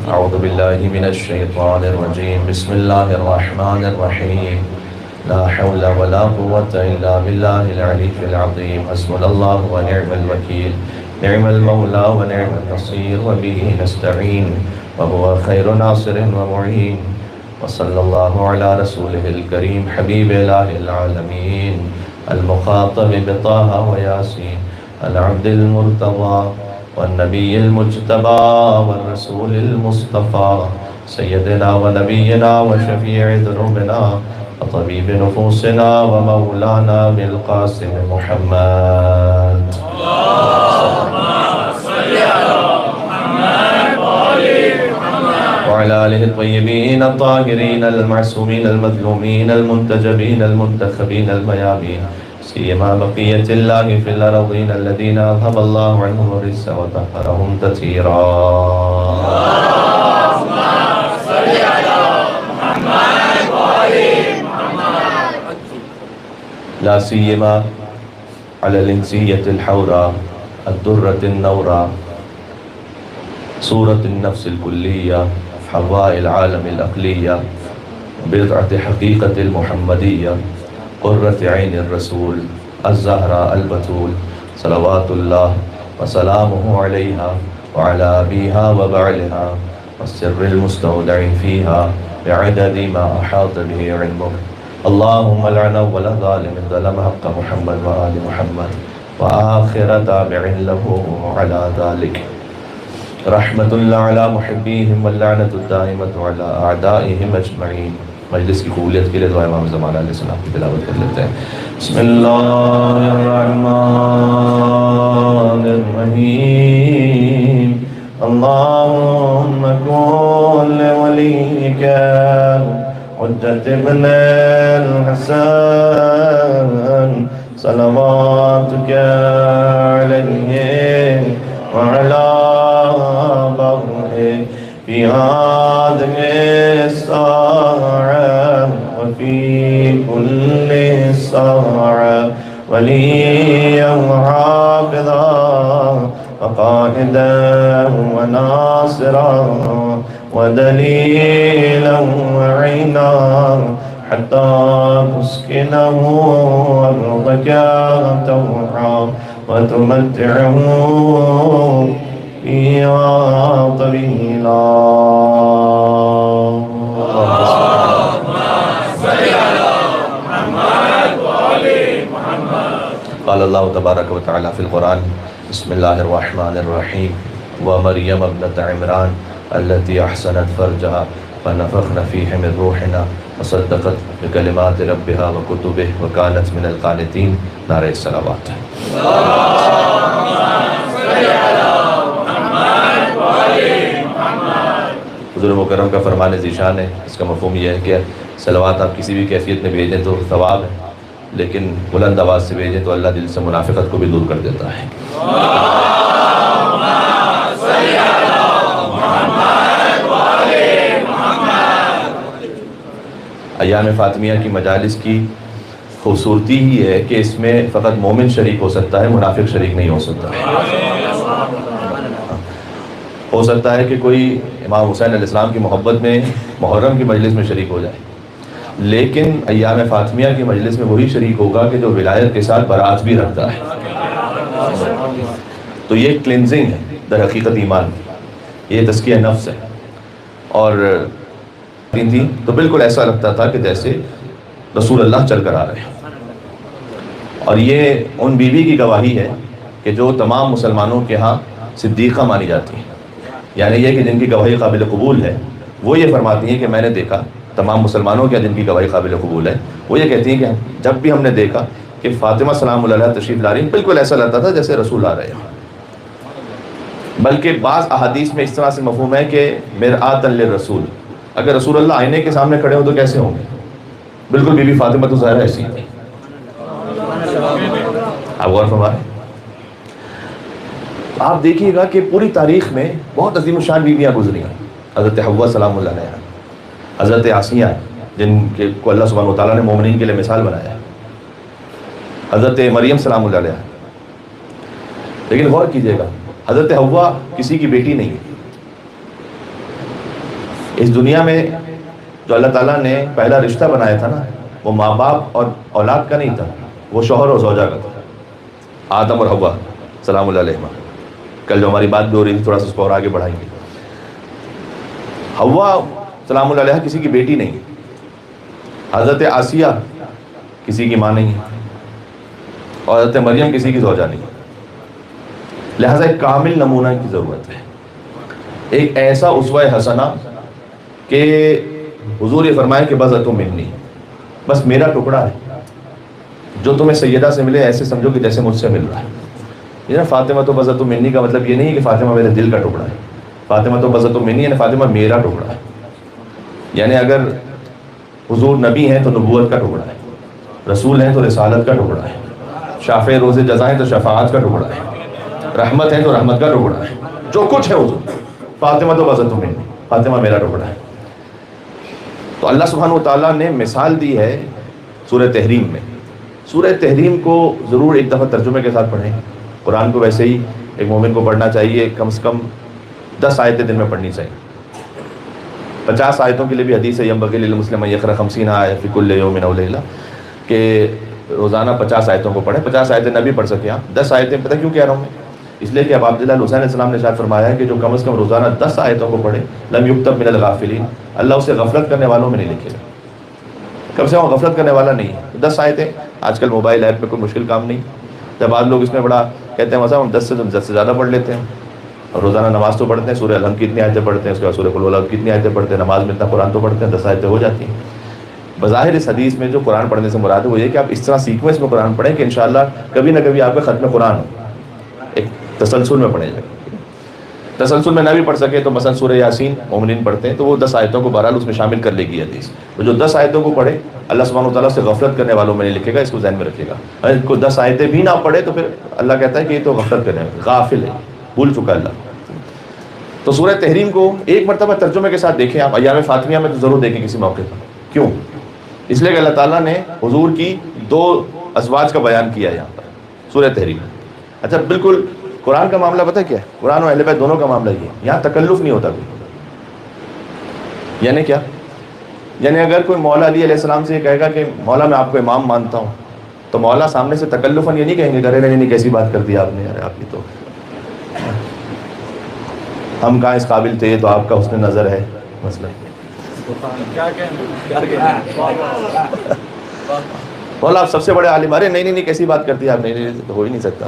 أعوذ بالله من الشيطان الرجيم. بسم الله الرحمن الرحيم. لا حول ولا قوة إلا بالله العلي العظيم. حسبنا الله ونعم الوكيل. نعم المولى ونعم النصير وبه نستعين وهو خير ناصر ومعين. وصلى الله على رسوله الكريم حبيب إله العالمين المخاطب بطه وياسين العبد المرتضى والنبي المجتبى والرسول المصطفى سيدنا ونبينا وشفيع ذنوبنا وطبيب نفوسنا ومولانا بالقاسم محمد. وعلى آله الطيبين الطاهرين المعصومين المظلومين المنتجبين المنتخبين الميامين سيما بقية الله في الأرضين الذين أذهب الله عنهم الرجس وطهرهم تطهيرا. اللهم صل على محمد وآل محمد. لا سيما على الإنسية الحورى الدرة النورى صورة النفس الكلية حواء العالم الأقلية بضعة حقيقة المحمدية قرة عين الرسول الزهراء البتول صلوات الله وسلامه عليها وعلى أبيها وبعلها والسر المستودع فيها بعدد ما أحاط به علمك. اللهم لعن أول ظالم ظلم حق محمد وآل محمد وآخر تابع له على ذلك. رحمت اللہ علی محبیہم واللعنت الدائمۃ علی اعدائہم اجمعین. مجلس کی قبولیت کے لیے دعا امام زمان علیہ السلام کی تلاوت کر لیتے ہیں. بسم اللہ الرحمن الرحیم. اللہم کن لولیک حجت ابن الحسن صلواتک علیہ وعلی في هذه الساعة وفي كل ساعة وليا وحافظا وقائدا وناصرا ودليلا وعينا حتى تسكنه أرضك توعا وتمتعه فيها طويلا. اللهم صل على محمد وآل محمد. قال الله تبارك وتعالى في القرآن بسم الله الرحمن الرحيم. ومريم ابنة عمران التي أحسنت فرجها فنفخنا فيه من روحنا وصدقت بكلمات ربها وكتبه وكانت من القانتين. نعرہ الصلوات. حضور مکرم کا فرمان ذیشان ہے. اس کا مفہوم یہ ہے کہ صلوات آپ کسی بھی کیفیت میں بھیجیں تو ثواب ہے، لیکن بلند آواز سے بھیجیں تو اللہ دل سے منافقت کو بھی دور کر دیتا ہے. ایام فاطمیہ کی مجالس کی خوبصورتی ہی ہے کہ اس میں فقط مومن شریک ہو سکتا ہے، منافق شریک نہیں ہو سکتا. ہو سکتا ہے کہ کوئی امام حسین علیہ السلام کی محبت میں محرم کی مجلس میں شریک ہو جائے، لیکن ایام فاطمیہ کی مجلس میں وہی شریک ہوگا کہ جو ولایت کے ساتھ برات بھی رکھتا ہے. تو یہ کلینزنگ ہے در حقیقت ایمان، یہ تزکیہ نفس ہے. اور تھی تو بالکل ایسا لگتا تھا کہ جیسے رسول اللہ چل کر آ رہے ہیں. اور یہ ان بیوی کی گواہی ہے کہ جو تمام مسلمانوں کے ہاں صدیقہ مانی جاتی ہیں، یعنی یہ کہ جن کی گواہی قابل قبول ہے. وہ یہ فرماتی ہیں کہ میں نے دیکھا تمام مسلمانوں کے جن کی گواہی قابل قبول ہے، وہ یہ کہتی ہیں کہ جب بھی ہم نے دیکھا کہ فاطمہ سلام اللہ علیہا تشریف لا رہی ہیں، بالکل ایسا لگتا تھا جیسے رسول آ رہے ہیں. بلکہ بعض احادیث میں اس طرح سے مفہوم ہے کہ مرآۃ للرسول، اگر رسول اللہ آئینے کے سامنے کھڑے ہوں تو کیسے ہوں گے؟ بالکل بی بی فاطمہ تو ظاہر ایسی ہے. آپ غور فرمائیں. آپ دیکھیے گا کہ پوری تاریخ میں بہت عظیم الشان بیویاں گزری ہیں. حضرت حوا سلام اللہ علیہا، حضرت آسیہ جن کے کو اللہ سبحانہ و تعالیٰ نے مومنین کے لیے مثال بنایا ہے، حضرت مریم سلام اللہ علیہا. لیکن غور کیجیے گا، حضرت حوا کسی کی بیٹی نہیں ہے، اس دنیا میں جو اللہ تعالیٰ نے پہلا رشتہ بنایا تھا نا، وہ ماں باپ اور اولاد کا نہیں تھا، وہ شوہر اور زوجہ کا تھا، آدم اور حوا سلام اللہ علیہما۔ کل جو ہماری بات بھی ہو رہی تھی، تھوڑا سا اس کو اور آگے بڑھائیں گے۔ حوا سلام اللہ علیہ کسی کی بیٹی نہیں، حضرت آسیہ کسی کی ماں نہیں، اور حضرت مریم کسی کی زوجہ نہیں، لہٰذا ایک کامل نمونہ کی ضرورت ہے، ایک ایسا اسوہ حسنہ کہ حضور یہ فرمائے کہ بَضْعَةٌ مِّنِّی، بس میرا ٹکڑا ہے، جو تمہیں سیدہ سے ملے ایسے سمجھو کہ جیسے مجھ سے مل رہا ہے۔ یہ نا فاطمہ تو بَضْعَةٌ مِّنِّی کا مطلب یہ نہیں ہے کہ فاطمہ میرے دل کا ٹکڑا ہے، فاطمہ تو بَضْعَةٌ مِّنِّی یعنی فاطمہ میرا ٹکڑا ہے، یعنی اگر حضور نبی ہیں تو نبوت کا ٹکڑا ہے، رسول ہیں تو رسالت کا ٹکڑا ہے، شافع روز جزا ہیں تو شفاعت کا ٹکڑا ہے، رحمت ہے تو رحمت کا ٹکڑا ہے، جو کچھ ہے حضور، فاطمہ تو بَضْعَةٌ مِّنِّی، فاطمہ میرا ٹکڑا ہے۔ تو اللہ سبحانہ و تعالیٰ نے مثال دی ہے سورہ تحریم میں۔ سورہ تحریم کو ضرور ایک دفعہ ترجمے کے ساتھ پڑھیں۔ قرآن کو ویسے ہی ایک مومن کو پڑھنا چاہیے، کم سے کم 10 آیتیں دن میں پڑھنی چاہیے۔ 50 آیتوں کے لیے بھی حدیث ہے ينبغي للمسلم ان يقرأ 50 آیۃ فی کل یوم او لیلہ، کہ روزانہ 50 آیتوں کو پڑھیں۔ 50 آیتیں نہ بھی پڑھ سکے آپ، 10 آیتیں پتہ کیوں کہہ رہا ہوں میں؟ اس لیے کہ اب عبداللہ حسین علیہ السلام نے ارشاد فرمایا ہے کہ جو کم از کم روزانہ 10 آیتوں کو پڑھے لم یکتب من الغافلین، اللہ اسے غفلت کرنے والوں میں نہیں لکھے گا، کم سے کم غفلت کرنے والا نہیں ہے۔ 10 آیتیں، آج کل موبائل ایپ پہ کوئی مشکل کام نہیں، جب بعض لوگ اس میں بڑا کہتے ہیں مثلا ہم 10 سے زیادہ پڑھ لیتے ہیں، اور روزانہ نماز تو پڑھتے ہیں، سورہ الحمد کی اتنی آیتیں پڑھتے ہیں، اس کے بعد سورہ قل واللہ کی اتنی آیتیں پڑھتے ہیں، نماز میں اتنا قرآن تو پڑھتے ہیں، 10 آیتیں ہو جاتی ہیں۔ بظاہر اس حدیث میں جو قرآن پڑھنے سے مراد ہے وہ یہ کہ آپ اس طرح سیکوینس میں قرآن پڑھیں کہ انشاءاللہ کبھی نہ کبھی آپ کا ختم قرآن ہو، ایک تسلسل میں پڑھیں جائے۔ تسلسل میں نہ بھی پڑھ سکے تو مثلا سورہ یاسین مومنین پڑھتے ہیں تو وہ 10 آیتوں کو بہرحال اس میں شامل کر لے گی حدیث۔ تو جو 10 آیتوں کو پڑھے اللہ سبحانہ وتعالیٰ سے غفلت کرنے والوں میں نہیں لکھے گا، اس کو ذہن میں رکھے گا۔ اگر کوئی 10 آیتیں بھی نہ پڑھے تو پھر اللہ کہتا ہے کہ یہ تو غفلت کرنے والا، غافل ہے، بھول چکا اللہ۔ تو سورہ تحریم کو ایک مرتبہ ترجمے کے ساتھ دیکھیں آپ، ایام فاطمیہ میں تو ضرور دیکھیں کسی موقع پر۔ کیوں؟ اس لیے کہ اللہ تعالیٰ نے حضور کی 2 ازواج کا بیان کیا ہے یہاں پر سورہ تحریم۔ اچھا بالکل قرآن کا معاملہ پتہ کیا ہے؟ قرآن اور اہل بیت دونوں کا معاملہ یہ ہے، یہاں تکلف نہیں ہوتا کوئی۔ یعنی کیا؟ یعنی اگر کوئی مولا علی علیہ السلام سے یہ کہے گا کہ مولا میں آپ کو امام مانتا ہوں، تو مولا سامنے سے تکلفاً یہ نہیں کہیں گے کہ ارے نہیں کیسی بات کر دی آپ نے، ارے آپ کی تو ہم کہاں اس قابل تھے، تو آپ کا حسن نظر ہے مسئلہ۔ مولا آپ سب سے بڑے عالم، ارے نہیں کیسی بات کرتی آپ، نہیں تو ہو ہی نہیں سکتا۔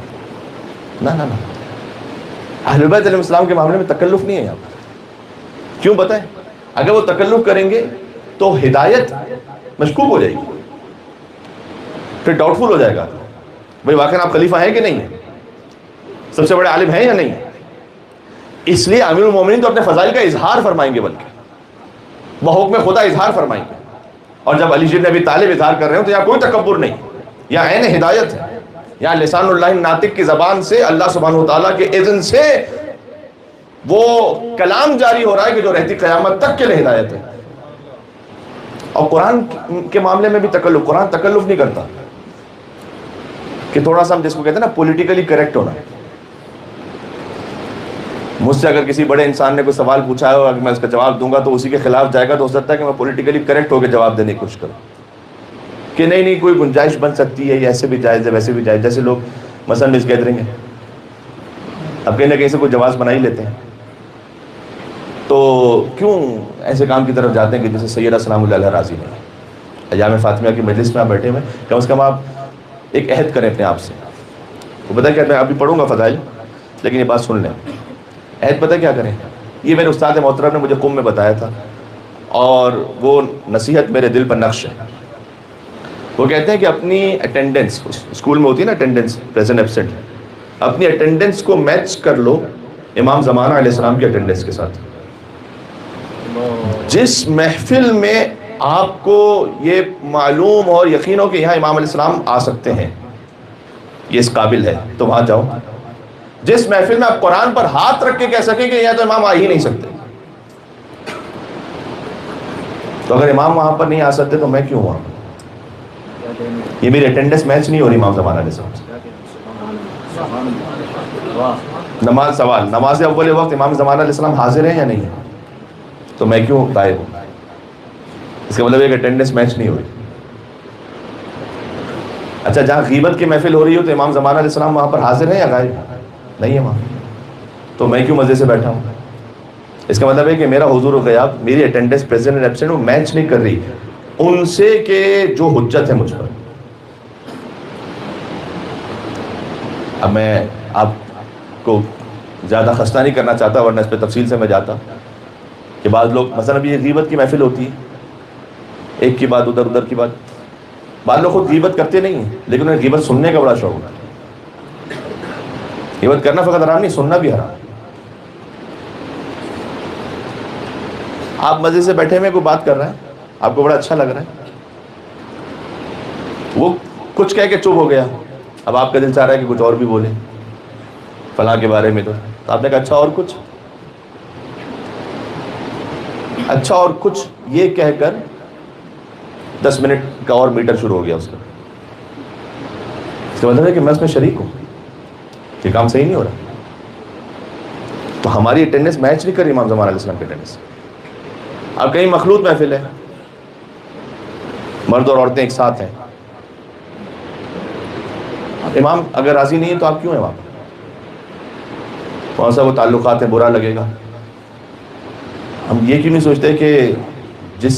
نہ اہل بیت علیہ السلام کے معاملے میں تکلف نہیں ہے یہاں پر۔ کیوں بتائیں؟ اگر وہ تکلف کریں گے تو ہدایت مشکوک ہو جائے گی، پھر ڈاؤٹ فل ہو جائے گا بھائی واقعی آپ خلیفہ ہیں کہ نہیں ہیں، سب سے بڑے عالم ہیں یا نہیں۔ اس لیے امیر المومنین تو اپنے فضائل کا اظہار فرمائیں گے، بلکہ بحکم خدا اظہار فرمائیں گے۔ اور جب علی بن ابی طالب اظہار کر رہے ہوں تو یہاں کوئی تکبر نہیں، یہاں عین ہدایت ہے، یہاں لسان اللہ ناطق کی زبان سے اللہ سبحانہ وتعالیٰ کے اذن سے وہ کلام جاری ہو رہا ہے کہ جو رہتی قیامت تک کے لیے ہدایت ہے۔ اور قرآن کے معاملے میں بھی تکلف، قرآن تکلف نہیں کرتا کہ تھوڑا سا ہم جس کو کہتے ہیں نا پولیٹیکلی کریکٹ ہونا۔ مجھ سے اگر کسی بڑے انسان نے کوئی سوال پوچھا ہے اور میں اس کا جواب دوں گا تو اسی کے خلاف جائے گا، تو ہو سکتا ہے کہ میں پولیٹیکلی کریکٹ ہو کے جواب دینے کی کوشش کروں کہ نہیں کوئی گنجائش بن سکتی ہے، یہ ایسے بھی جائز ہے ویسے بھی جائز، جیسے لوگ مثلا مس گیدرنگ ہے، اب کہیں نہ کہیں سے کوئی جواز بنا ہی لیتے ہیں، تو کیوں ایسے کام کی طرف جاتے ہیں کہ جیسے سیدہ سلام اللہ علیہ راضی نہیں۔ ایام فاطمیہ کی مجلس میں آپ بیٹھے ہوئے، کم از کم آپ ایک عہد کریں اپنے آپ سے۔ وہ پتہ کیا، میں ابھی پڑھوں گا فضائل لیکن یہ بات سن لیں، عہد پتہ کیا کریں؟ یہ میرے استاد محترم نے مجھے قم میں بتایا تھا اور وہ نصیحت میرے دل پر نقش ہے۔ وہ کہتے ہیں کہ اپنی اٹینڈنس، اسکول میں ہوتی ہے نا اٹینڈنس، پریزنٹ ایبسنٹ، اپنی اٹینڈنس کو میچ کر لو امام زمانہ علیہ السلام کی اٹینڈنس کے ساتھ۔ جس محفل میں آپ کو یہ معلوم اور یقین ہو کہ یہاں امام علیہ السلام آ سکتے ہیں، یہ اس قابل ہے، تو وہاں جاؤ۔ جس محفل میں آپ قرآن پر ہاتھ رکھ کے کہہ سکیں کہ یہاں تو امام آ ہی نہیں سکتے، تو اگر امام وہاں پر نہیں آ سکتے تو میں کیوں وہاں؟ یہ میری اٹینڈنس میچ نہیں ہو رہی امام زمانہ علیہ السلام سے۔ نماز سوال، نماز اول وقت امام زمانہ علیہ السلام حاضر ہیں یا نہیں ہے؟ تو میں کیوں غائب ہوں؟ اس کا مطلب ہے کہ اٹینڈنس میچ نہیں ہو رہی. اچھا جہاں غیبت کی محفل ہو رہی ہو تو امام زمانہ علیہ السلام وہاں پر حاضر ہیں یا غائب نہیں ہے وہاں؟ تو میں کیوں مزے سے بیٹھا ہوں؟ اس کا مطلب ہے کہ میرا حضور و غیاب، میری اٹینڈنس پریزنٹ اینڈ ایبسینٹ وہ میچ نہیں کر رہی ان سے کہ جو حجت ہے مجھ پر. اب میں آپ کو زیادہ خستہ نہیں کرنا چاہتا ورنہ اس پہ تفصیل سے میں جاتا کہ بعض لوگ مثلا ابھی یہ غیبت کی محفل ہوتی ہے، ایک کی بات ادھر کی بات. بعض لوگ خود غیبت کرتے نہیں ہیں لیکن انہیں غیبت سننے کا بڑا شوق ہوتا ہے. غیبت کرنا فقط حرام نہیں، سننا بھی حرام. آپ مزے سے بیٹھے ہوئے کوئی بات کر رہا ہے، آپ کو بڑا اچھا لگ رہا ہے، وہ کچھ کہہ کے چپ ہو گیا، اب آپ کا دل چاہ رہا ہے کہ کچھ اور بھی بولے فلاں کے بارے میں. تو آپ نے کہا اچھا اور کچھ، اچھا اور کچھ یہ کہہ کر 10 منٹ کا اور میٹر شروع ہو گیا اس کا. اس کا مطلب ہے کہ میں اس میں شریک ہوں، یہ کام صحیح نہیں ہو رہا. تو ہماری اٹینڈنس میچ نہیں کر رہی امام زمان علیہ السلام کی اٹینڈنس. اب کہیں مخلوط محفل ہے، مرد اور عورتیں ایک ساتھ ہیں، امام اگر راضی نہیں ہے تو آپ کیوں ہیں وہاں؟ کون سا وہ تعلقات ہیں، برا لگے گا. ہم یہ کیوں نہیں سوچتے کہ جس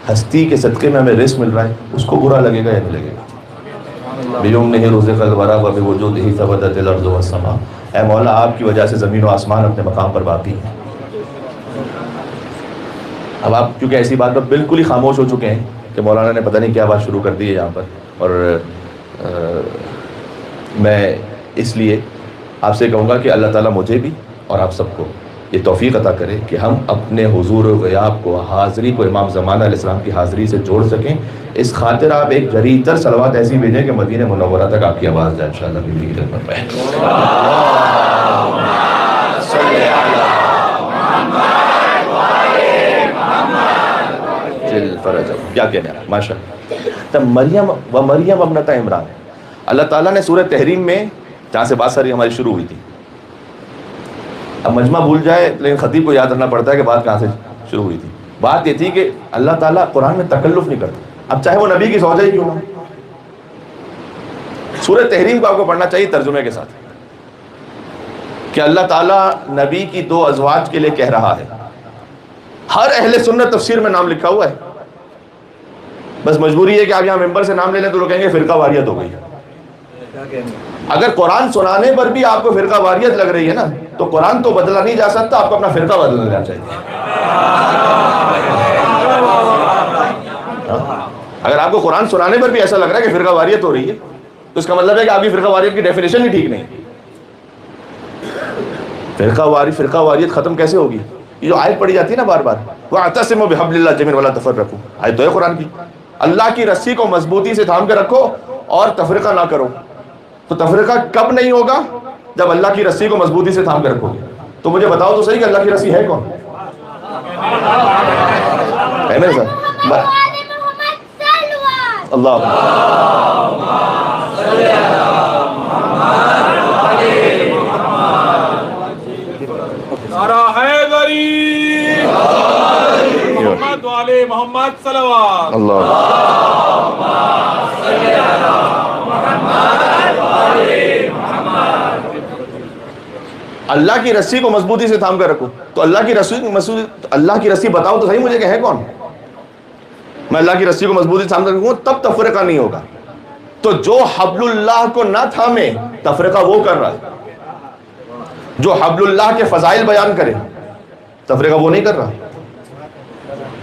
ہستی کے صدقے میں ہمیں رزق مل رہا ہے اس کو برا لگے گا یا نہیں لگے گا؟ بیومنہ رزق الورا وبوجودہ ثبتت الارض والسماء. اے مولا آپ کی وجہ سے زمین و آسمان اپنے مقام پر باقی ہیں. اب آپ کیونکہ ایسی بات پر بالکل ہی خاموش ہو چکے ہیں کہ مولانا نے پتہ نہیں کیا بات شروع کر دی ہے یہاں پر. اور میں اس لیے آپ سے کہوں گا کہ اللہ تعالیٰ مجھے بھی اور آپ سب کو یہ توفیق عطا کرے کہ ہم اپنے حضور و غیاب کو، حاضری کو امام زمانہ علیہ السلام کی حاضری سے جوڑ سکیں. اس خاطر آپ ایک جری تر صلوات ایسی بھیجیں کہ مدینہ منورہ تک آپ کی آواز جائے انشاءاللہ بیوی کی خدمت میں. کیا کہنا ہے ماشاء اللہ. مریم و مریم ابنۃ عمران، اللہ تعالیٰ نے سورہ تحریم میں جہاں سے بات ساری ہماری شروع ہوئی تھی، اب مجمع بھول جائے لیکن خطیب کو یاد رکھنا پڑتا ہے کہ بات کہاں سے شروع ہوئی تھی. بات یہ تھی کہ اللہ تعالیٰ قرآن میں تکلف نہیں کرتا، اب چاہے وہ نبی کی زوجہ ہی کیوں نہ. سورہ تحریم کو آپ کو پڑھنا چاہیے ترجمے کے ساتھ کہ اللہ تعالیٰ نبی کی 2 ازواج کے لیے کہہ رہا ہے. ہر اہل سنت تفسیر میں نام لکھا ہوا ہے، بس مجبوری ہے کہ آپ یہاں ممبر سے نام لے لیں تو لوگ کہیں گے فرقہ واریت ہو گئی. اگر قرآن سنانے پر بھی آپ کو فرقہ واریت لگ رہی ہے نا تو قرآن تو بدلا نہیں جا سکتا، آپ کو اپنا فرقہ بدل لینا چاہیے. اگر آپ کو قرآن سنانے پر بھی ایسا لگ رہا ہے کہ فرقہ واریت ہو رہی ہے تو اس کا مطلب ہے کہ آپ کی فرقہ واریت کی ڈیفینیشن ہی ٹھیک نہیں. فرقہ واریت ختم کیسے ہوگی؟ یہ جو آیت پڑھی جاتی ہے نا بار بار، وَاعْتَصِمُوا بِحَبْلِ اللَّهِ جَمِيعًا وَلَا تَفَرَّقُوا، آیت تو ہے قرآن کی، اللہ کی رسی کو مضبوطی سے تھام کے رکھو اور تفرقہ نہ کرو. تو تفرقہ کب نہیں ہوگا؟ جب اللہ کی رسی کو مضبوطی سے تھام کے رکھو گے. تو مجھے بتاؤ تو صحیح کہ اللہ کی رسی ہے کون؟ ہے میرے ساتھ اللہ نعرہ حیدری محمد والے محمد صلوات اللہ کی رسی کو مضبوطی سے تھام کر رکھو. تو اللہ کی رسی بتاؤ تو صحیح مجھے کہ ہے کون؟ میں اللہ کی رسی کو مضبوطی سے تھام کر رکھوں تب تفرقہ نہیں ہوگا. تو جو حبل اللہ کو نہ تھامے تفرقہ وہ کر رہا ہے، جو حبل اللہ کے فضائل بیان کرے تفرقہ وہ نہیں کر رہا.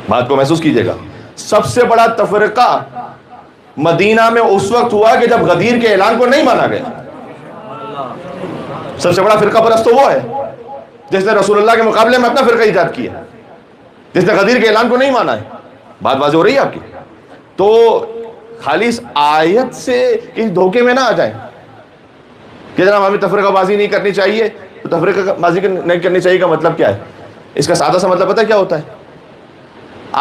بات کو محسوس کیجئے گا. سب سے بڑا تفرقہ مدینہ میں اس وقت ہوا کہ جب غدیر کے اعلان کو نہیں مانا گیا. سب سے بڑا فرقہ پرست تو وہ ہے جس نے رسول اللہ کے مقابلے میں اپنا فرقہ ایجاد کیا، جس نے غدیر کے اعلان کو نہیں مانا ہے. بات واضح ہو رہی ہے آپ کی؟ تو خالی اس آیت سے کسی دھوکے میں نہ آ جائیں کہ جناب ہمیں تفرقہ بازی نہیں کرنی چاہیے. تو تفرقہ بازی نہیں کرنی چاہیے کا مطلب کیا ہے؟ اس کا سادہ سا مطلب پتہ ہے کیا ہوتا ہے؟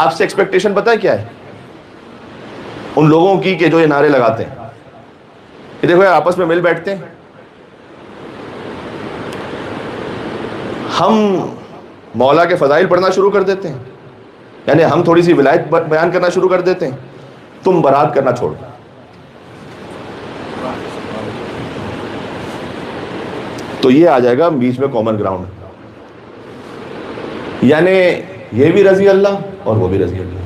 آپ سے ایکسپیکٹیشن پتہ ہے کیا ہے ان لوگوں کی کہ جو یہ نعرے لگاتے ہیں؟ یہ دیکھو یار آپس میں مل بیٹھتے ہیں، ہم مولا کے فضائل پڑھنا شروع کر دیتے ہیں، یعنی ہم تھوڑی سی ولایت بیان کرنا شروع کر دیتے ہیں، تم برات کرنا چھوڑ دو. تو یہ آ جائے گا بیچ میں کامن گراؤنڈ، یعنی یہ بھی رضی اللہ اور وہ بھی رضی اللہ.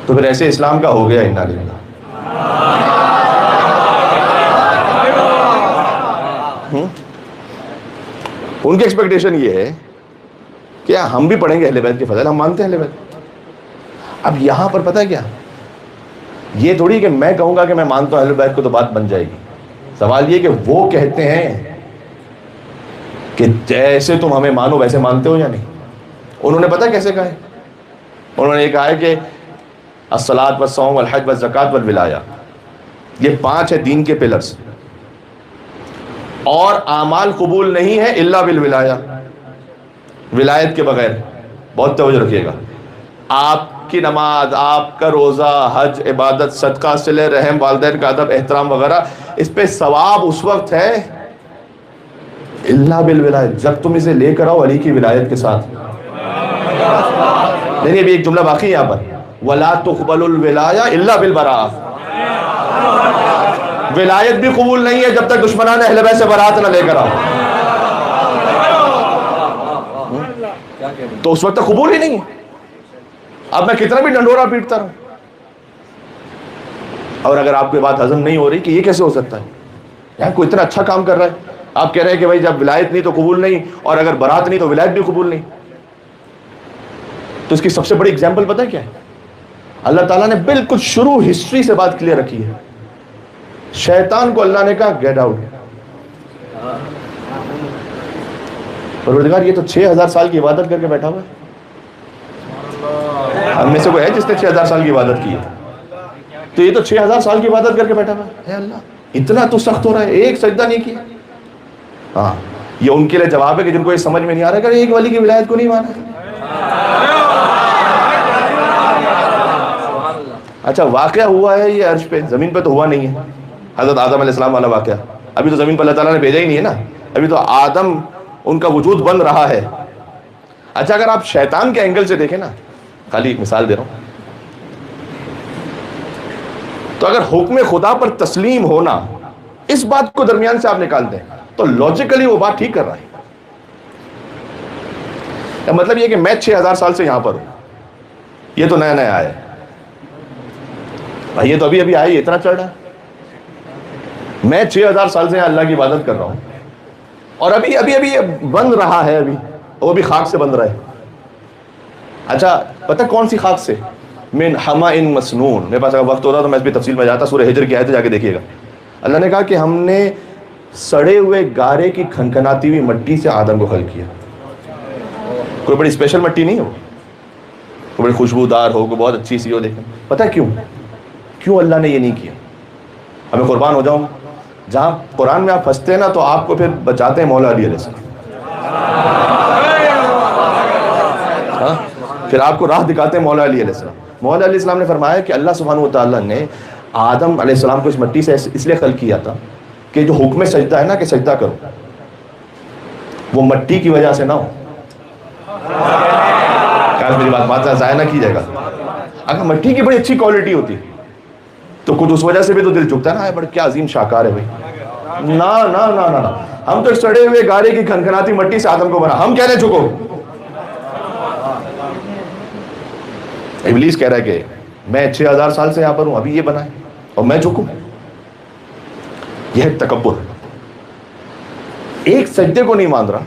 تو پھر ایسے اسلام کا ہو گیا انا للہ. ان کی ایکسپیکٹیشن یہ ہے کہ ہم بھی پڑھیں گے اہل بیت کے فضائل، ہم مانتے ہیں اہل بیت. اب یہاں پر پتہ ہے کیا، یہ تھوڑی کہ میں کہوں گا کہ میں مانتا ہوں اہل بیت کو تو بات بن جائے گی. سوال یہ کہ وہ کہتے ہیں کہ جیسے تم ہمیں مانو ویسے مانتے ہو یا نہیں. انہوں نے پتہ کیسے کہا ہے؟ انہوں نے یہ کہا ہے کہ الصلاۃ والصوم والحج والزکوٰۃ والولایہ، یہ 5 ہے دین کے پلرز، اور اعمال قبول نہیں ہے الا بالولایہ، ولایت کے بغیر. بہت توجہ رکھیے گا. آپ کی نماز، آپ کا روزہ، حج، عبادت، صدقہ، صلہ رحم، والدین کا ادب احترام وغیرہ، اس پہ ثواب اس وقت ہے الا بالولایہ جب تم اسے لے کر آؤ علی کی ولایت کے ساتھ. نہیں، ابھی ایک جملہ باقی ہے یہاں پر، وَلَا تُقْبَلُ الْوِلَایَةُ إِلَّا بِالْبَرَاءَةِ. ولایت بھی قبول نہیں ہے جب تک دشمنان اہل بیت سے برات نہ لے کر آؤ. تو اس وقت تک قبول ہی نہیں ہے. اب میں کتنا بھی ڈنڈورا پیٹتا رہوں، اور اگر آپ کو بات ہضم نہیں ہو رہی کہ یہ کیسے ہو سکتا ہے، یار کوئی اتنا اچھا کام کر رہا ہے، آپ کہہ رہے ہیں کہ بھائی جب ولایت نہیں تو قبول نہیں، اور اگر برات نہیں تو ولایت بھی قبول نہیں. تو اس کی سب سے بڑی اگزامپل پتہ ہے کیا ہے؟ اللہ تعالیٰ نے بالکل شروع ہسٹری سے بات کلیئر رکھی ہے. شیطان کو اللہ نے کہا گیٹ آؤٹ. پروردگار یہ تو 6000 سال کی عبادت کر کے بیٹھا ہوا ہے. ہم میں سے کوئی ہے جس نے 6000 سال کی عبادت کی ہے؟ تو یہ تو 6000 سال کی عبادت کر کے بیٹھا ہوا ہے. اللہ اتنا تو سخت ہو رہا ہے، ایک سجدہ نہیں کیا. ہاں، یہ ان کے لیے جواب ہے کہ جن کو یہ سمجھ میں نہیں آ رہا کہ ایک ولی کی ولایت کو نہیں مانا. اچھا، واقعہ ہوا ہے یہ عرش پہ، زمین پہ تو ہوا نہیں ہے. حضرت آدم علیہ السلام والا واقعہ ابھی تو زمین پر اللہ تعالیٰ نے بھیجا ہی نہیں ہے نا، ابھی تو آدم ان کا وجود بن رہا ہے. اچھا، اگر آپ شیطان کے اینگل سے دیکھیں نا، خالی ایک مثال دے رہا ہوں، تو اگر حکم خدا پر تسلیم ہونا اس بات کو درمیان سے آپ نکال دیں تو لاجیکلی وہ بات ٹھیک کر رہا ہے. مطلب یہ کہ میں 6000 سال سے یہاں پر ہوں، یہ تو نیا نیا آیا ہے بھائی، یہ تو ابھی ابھی آیا، یہ اتنا چڑھ رہا ہے. میں 6000 سال سے اللہ کی عبادت کر رہا ہوں، اور ابھی یہ بن رہا ہے، ابھی وہ بھی خاک سے بن رہا ہے. اچھا، پتہ کون سی خاک سے؟ من حمأ مسنون. میرے پاس اگر وقت ہوتا تو میں اس بھی تفصیل میں جاتا، سورہ ہجر کی آیت جا کے دیکھیے گا. اللہ نے کہا کہ ہم نے سڑے ہوئے گارے کی کھنکھناتی ہوئی مٹی سے آدم کو خلق کیا. کوئی بڑی اسپیشل مٹی نہیں ہو، کوئی بڑی خوشبودار ہو، کوئی بہت اچھی سی ہو. دیکھیں پتہ کیوں اللہ نے یہ نہیں کیا؟ ہمیں قربان ہو جاؤں، جہاں قرآن میں آپ پھنستے ہیں نا تو آپ کو پھر بچاتے ہیں مولا علی علیہ السلام. پھر آپ کو راہ دکھاتے ہیں مولا علی علیہ السلام. مولا علیہ السلام نے فرمایا کہ اللہ سبحانہ و تعالیٰ نے آدم علیہ السلام کو اس مٹی سے اس لیے خلق کیا تھا کہ جو حکم سجدہ ہے نا کہ سجدہ کرو، وہ مٹی کی وجہ سے نہ ہو. میری بات ضائع نہ کی جائے گا. اگر مٹی کی بڑی اچھی کوالٹی ہوتی تو کچھ اس وجہ سے بھی تو دل چکتا ہے نا، بڑا کیا عظیم شاہکار ہے بھائی. نہ ہم تو سڑے ہوئے گارے کی کھنکھناتی مٹی سے آدم کو بنا. ہم کہہ رہے جھکو، ابلیس کہہ رہا ہے کہ میں 6000 سال سے یہاں پر ہوں، ابھی یہ بنا ہے اور میں جھکوں. یہ ہے تکبر. ایک سجدے کو نہیں مان رہا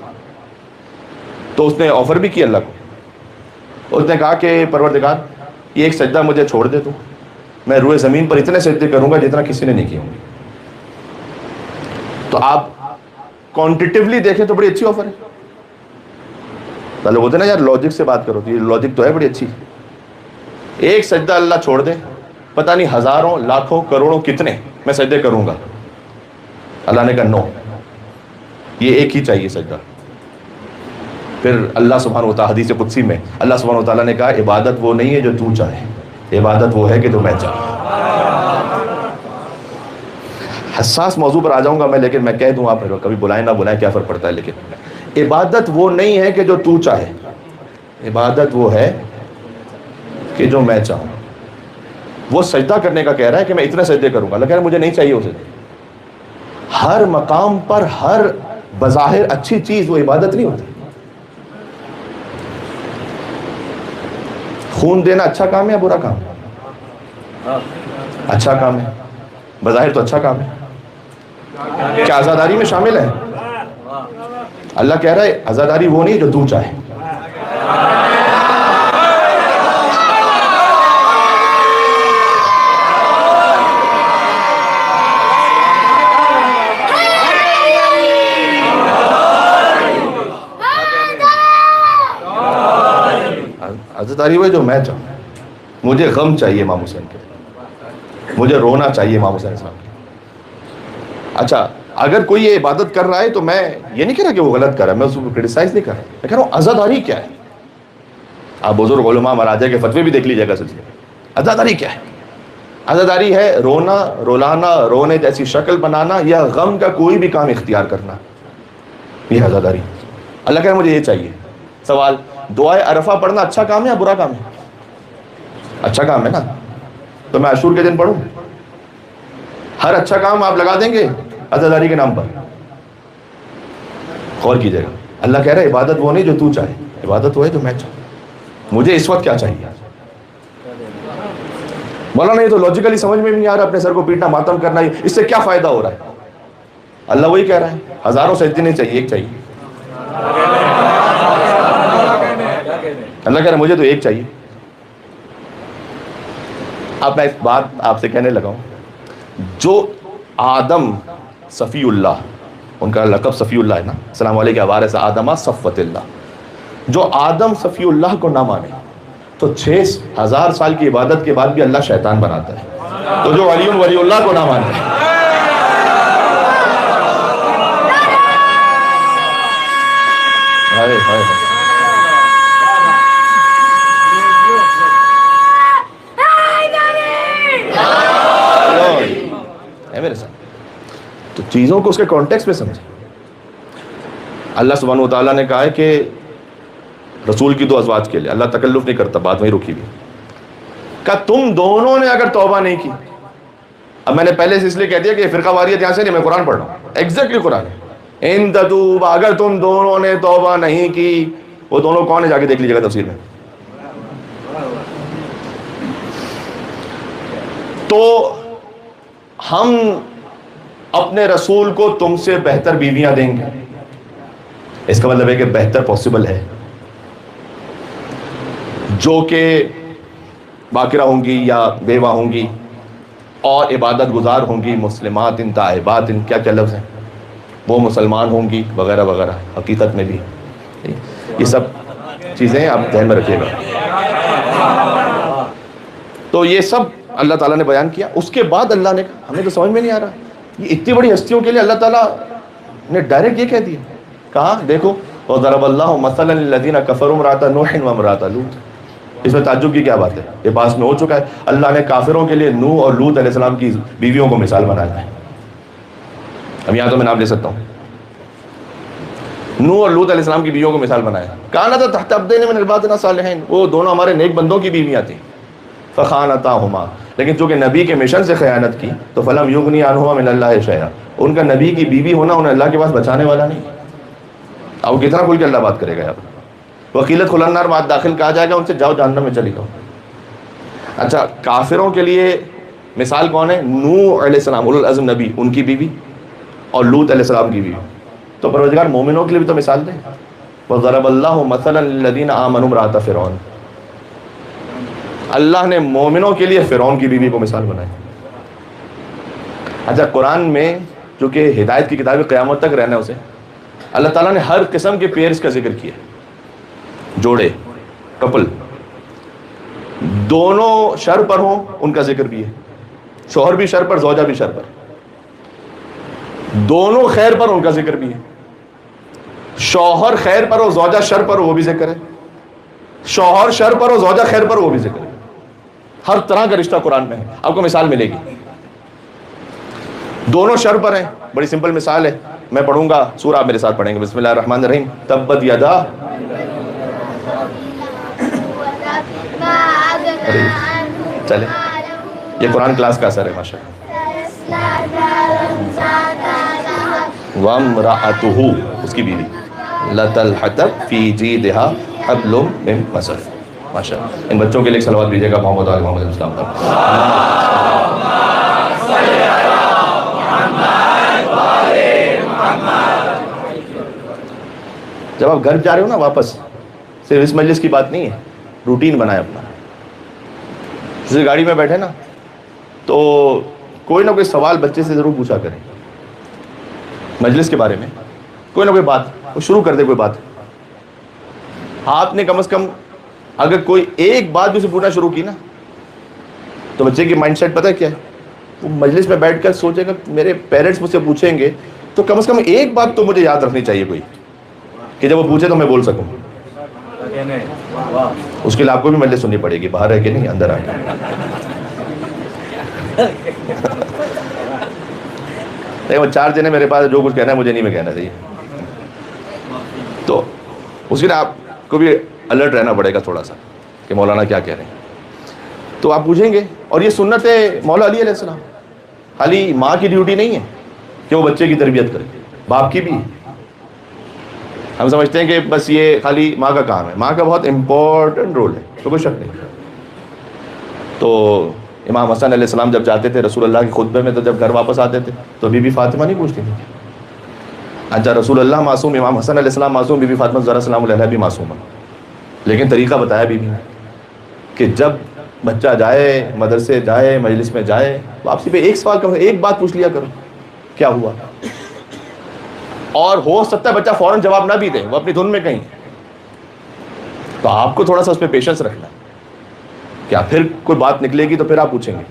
تو اس نے آفر بھی کی اللہ کو. اس نے کہا کہ پروردگار یہ ایک سجدہ مجھے چھوڑ دے تو میں روئے زمین پر اتنے سجدے کروں گا جتنا کسی نے نہیں کیا ہوں. تو آپ کوانٹیٹیولی دیکھیں تو بڑی اچھی آفر ہے. لوگ ہوتے نا یار لاجک سے بات کرو، تو یہ لاجک تو ہے بڑی اچھی. ایک سجدہ اللہ چھوڑ دے، پتہ نہیں ہزاروں لاکھوں کروڑوں کتنے میں سجدے کروں گا. اللہ نے کہا نو، یہ ایک ہی چاہیے سجدہ. پھر اللہ سبحانہ و تعالیٰ حدیث قدسی میں اللہ سبحانہ و تعالیٰ نے کہا عبادت وہ نہیں ہے جو تو چاہے، عبادت وہ ہے کہ جو میں چاہوں. حساس موضوع پر آ جاؤں گا میں، لیکن میں کہہ دوں آپ کبھی بلائیں نہ بلائیں کیا فرق پڑتا ہے، لیکن عبادت وہ نہیں ہے کہ جو تو چاہے، عبادت وہ ہے کہ جو میں چاہوں. وہ سجدہ کرنے کا کہہ رہا ہے کہ میں اتنے سجدے کروں گا، اللہ کہہ رہا ہے مجھے نہیں چاہیے اسے. ہر مقام پر ہر بظاہر اچھی چیز وہ عبادت نہیں ہوتی. خون دینا اچھا کام ہے یا برا کام ہے؟ اچھا کام ہے، بظاہر تو اچھا کام ہے. کیا عزاداری میں شامل ہے؟ اللہ کہہ رہا ہے عزاداری وہ نہیں جو تو چاہے. عزاداری وہ جو میں چاہوں. مجھے غم چاہیے امام حسین کے، مجھے رونا چاہیے امام حسین صاحب کے. اچھا اگر کوئی یہ عبادت کر رہا ہے تو میں یہ نہیں کہہ رہا کہ وہ غلط کر رہا ہے، میں اس کو کرٹیسائز نہیں کر رہا، میں کہہ رہا ہوں عزاداری کیا ہے. آپ بزرگ علماء مراجع کے فتوے بھی دیکھ لیجیے گا. سلسلے عزاداری کیا ہے؟ عزاداری ہے رونا، رولانا، رونے جیسی شکل بنانا یا غم کا کوئی بھی کام اختیار کرنا، یہ عزاداری. اللہ کہہ رہا ہے مجھے یہ چاہیے. سوال، دعائے عرفہ پڑھنا اچھا کام ہے یا برا کام ہے؟ اچھا کام ہے نا. تو میں عاشور کے دن پڑھوں؟ ہر اچھا کام آپ لگا دیں گے عزاداری کے نام پر. غور کیجیے گا. اللہ کہہ رہا ہے عبادت وہ نہیں جو تو چاہے، عبادت وہ ہے جو میں چاہوں. مجھے اس وقت کیا چاہیے؟ مولانا یہ تو لاجیکلی سمجھ میں بھی نہیں آ رہا، اپنے سر کو پیٹنا، ماتم کرنا، اس سے کیا فائدہ ہو رہا ہے؟ اللہ وہی کہہ رہا ہے ہزاروں سجدے نہیں چاہیے، ایک چاہیے. اللہ کہہ رہا ہے مجھے تو ایک چاہیے. اب میں ایک بات آپ سے کہنے لگا ہوں. جو آدم صفی اللہ، ان کا لقب صفی اللہ ہے نا، السلام علیکم وارث آدم صفوت اللہ. جو آدم صفی اللہ کو نہ مانے تو 6000 سال کی عبادت کے بعد بھی اللہ شیطان بناتا ہے. تو جو ولی اللہ کو نہ مانے، ہائے ہائے ہائے، میرے ساتھ تو چیزوں کو اس کے کانٹیکس میں سمجھیں. اللہ سبحانہ وتعالیٰ نے کہا ہے کہ رسول کی 2 ازواج کے لیے اللہ تکلف نہیں کرتا، بات وہیں رکی ہوئی. کہا تم دونوں نے اگر توبہ نہیں کی، اب میں نے پہلے سے اس لیے کہہ دیا کہ فرقہ واریت یہاں سے نہیں، میں قرآن پڑھ رہا ہوں، ایگزیکٹلی قرآن ہے. ان تتوبا، اگر تم دونوں نے توبہ نہیں کی، وہ دونوں کون ہے جا کے دیکھ لیجیے گا تفسیر میں. تو ہم اپنے رسول کو تم سے بہتر بیویاں دیں گے. اس کا مطلب ہے کہ بہتر پاسبل ہے، جو کہ باقرہ ہوں گی یا بیوہ ہوں گی اور عبادت گزار ہوں گی، مسلمات ان تائبات ان کیا کیا لفظ ہیں، وہ مسلمان ہوں گی وغیرہ وغیرہ. حقیقت میں بھی یہ سب چیزیں آپ ذہن میں رکھیے گا. تو یہ سب اللہ تعالیٰ نے بیان کیا. اس کے بعد اللہ نے، ہمیں تو سمجھ میں نہیں آ رہا، یہ اتنی بڑی ہستیوں کے لیے اللہ تعالیٰ نے ڈائریکٹ یہ کہہ دیا. کہا دیکھو وَضَرَبَ اللَّهُ مَثَلًا لِلَّذِينَ كَفَرُوا امْرَأَتَ نُوحٍ وَامْرَأَتَ لُوطٍ. اس میں تعجب کی کیا بات ہے؟ یہ پاس میں ہو چکا ہے. اللہ نے کافروں کے لیے نوح اور لوط علیہ السلام کی بیویوں کو مثال بنایا ہے. اب یہاں تو میں نام لے سکتا ہوں. نوح اور لوط علیہ السلام کی بیویوں کو مثال بنایا. كَانَتَا تَحْتَ عَبْدَيْنِ مِنْ عِبَادِنَا الصَّالِحِينَ، وہ دونوں ہمارے نیک بندوں کی بیویاں تھیں. فَخَانَتَاهُمَا، لیکن چونکہ نبی کے مشن سے خیانت کی تو فَلَمْ يُغْنِيَ عَنْهُمَا مِنَ اللَّهِ شَيْئًا، ان کا نبی کی بیوی ہونا انہیں اللہ کے پاس بچانے والا نہیں. اب کتنا کھل کے اللہ بات کرے گا یہاں پر. وَقِيلَ ادْخُلُوا النَّارَ، بعد داخل کہا جائے گا ان سے جاؤ جہنم میں چلی جاؤ. اچھا کافروں کے لیے مثال کون ہے؟ نوح علیہ السلام اولو العزم نبی، ان کی بیوی، اور لوط علیہ السلام کی بیوی. تو پروردگار مومنوں کے لیے بھی تو مثال دے. وَضَرَبَ اللَّهُ مَثَلًا لِلَّذِينَ آمَنُوا امْرَأَتَ فِرْعَوْنَ، اللہ نے مومنوں کے لیے فرعون کی بیوی کو مثال بنائی. اچھا قرآن میں جو کہ ہدایت کی کتاب قیامت تک رہنا ہے اسے، اللہ تعالیٰ نے ہر قسم کے پیئرز کا ذکر کیا. جوڑے، کپل، دونوں شر پر ہوں ان کا ذکر بھی ہے. شوہر بھی شر پر، زوجہ بھی شر پر. دونوں خیر پر ان کا ذکر بھی ہے. شوہر خیر پر ہو، زوجہ شر پر ہو، وہ بھی ذکر ہے. شوہر شر پر ہو، زوجہ خیر پر ہو، وہ بھی ذکر ہے. ہر طرح کا رشتہ قرآن میں ہے. آپ کو مثال ملے گی. دونوں شر پر ہیں، بڑی سمپل مثال ہے. میں پڑھوں گا سورہ، آپ میرے ساتھ پڑھیں گے. بسم اللہ الرحمن الرحیم. تبت یدا، چلے یہ قرآن کلاس کا اثر ہے ماشاء اللہ. وامرأتہ، اس کی بیوی، لتلحتب فی جیدہا حبل من مسد. ماشاء اللہ. ان بچوں کے لیے صلوات دیجیے گا محمد علیہ محمد السلام پر. جب آپ گھر جا رہے ہو نا واپس، صرف اس مجلس کی بات نہیں ہے، روٹین بنائے اپنا. جیسے گاڑی میں بیٹھے نا تو کوئی نہ کوئی سوال بچے سے ضرور پوچھا کریں مجلس کے بارے میں. کوئی نہ کوئی بات وہ شروع کر دے. کوئی بات آپ نے کم از کم اگر کوئی ایک بات بھی اسے پوچھنا شروع کی نا تو بچے کی مائنڈ سیٹ پتہ ہے کیا ہے؟ وہ مجلس میں بیٹھ کر سوچے گا میرے پیرنٹس مجھ سے پوچھیں گے تو کم از کم ایک بات تو مجھے یاد رکھنی چاہیے کوئی، کہ جب وہ پوچھے تو میں بول سکوں. اس کے لیے آپ کو بھی مجلس سننی پڑے گی، باہر رہ کے نہیں، اندر آ کے. وہ 4 جنے میرے پاس جو کچھ کہنا ہے مجھے نہیں میں کہنا چاہیے. تو اس کے لیے آپ کو بھی الرٹ رہنا پڑے گا تھوڑا سا کہ مولانا کیا کہہ رہے ہیں. تو آپ پوچھیں گے. اور یہ سنت ہے مولا علی علیہ السلام. خالی ماں کی ڈیوٹی نہیں ہے کہ وہ بچے کی تربیت کرے، باپ کی بھی. ہم سمجھتے ہیں کہ بس یہ خالی ماں کا کام ہے. ماں کا بہت امپورٹنٹ رول ہے، تو کوئی شک نہیں. تو امام حسن علیہ السلام جب جاتے تھے رسول اللہ کے خطبے میں، تو جب گھر واپس آتے تھے تو بی بی فاطمہ نہیں پوچھتی تھی اچھا رسول اللہ معصوم، امام حسن علیہ السلام معصوم، بی بی فاطمہ زہرا سلام علیہا بھی معصوم ہے. لیکن طریقہ بتایا بی بی نے کہ جب بچہ جائے، مدرسے جائے، مجلس میں جائے، واپسی پہ ایک سوال کرو، ایک بات پوچھ لیا کرو کیا ہوا. اور ہو سکتا ہے بچہ فوراً جواب نہ بھی دے، وہ اپنی دھن میں کہیں، تو آپ کو تھوڑا سا اس پہ پیشنس رکھنا ہے. کیا پھر کوئی بات نکلے گی تو پھر آپ پوچھیں گے.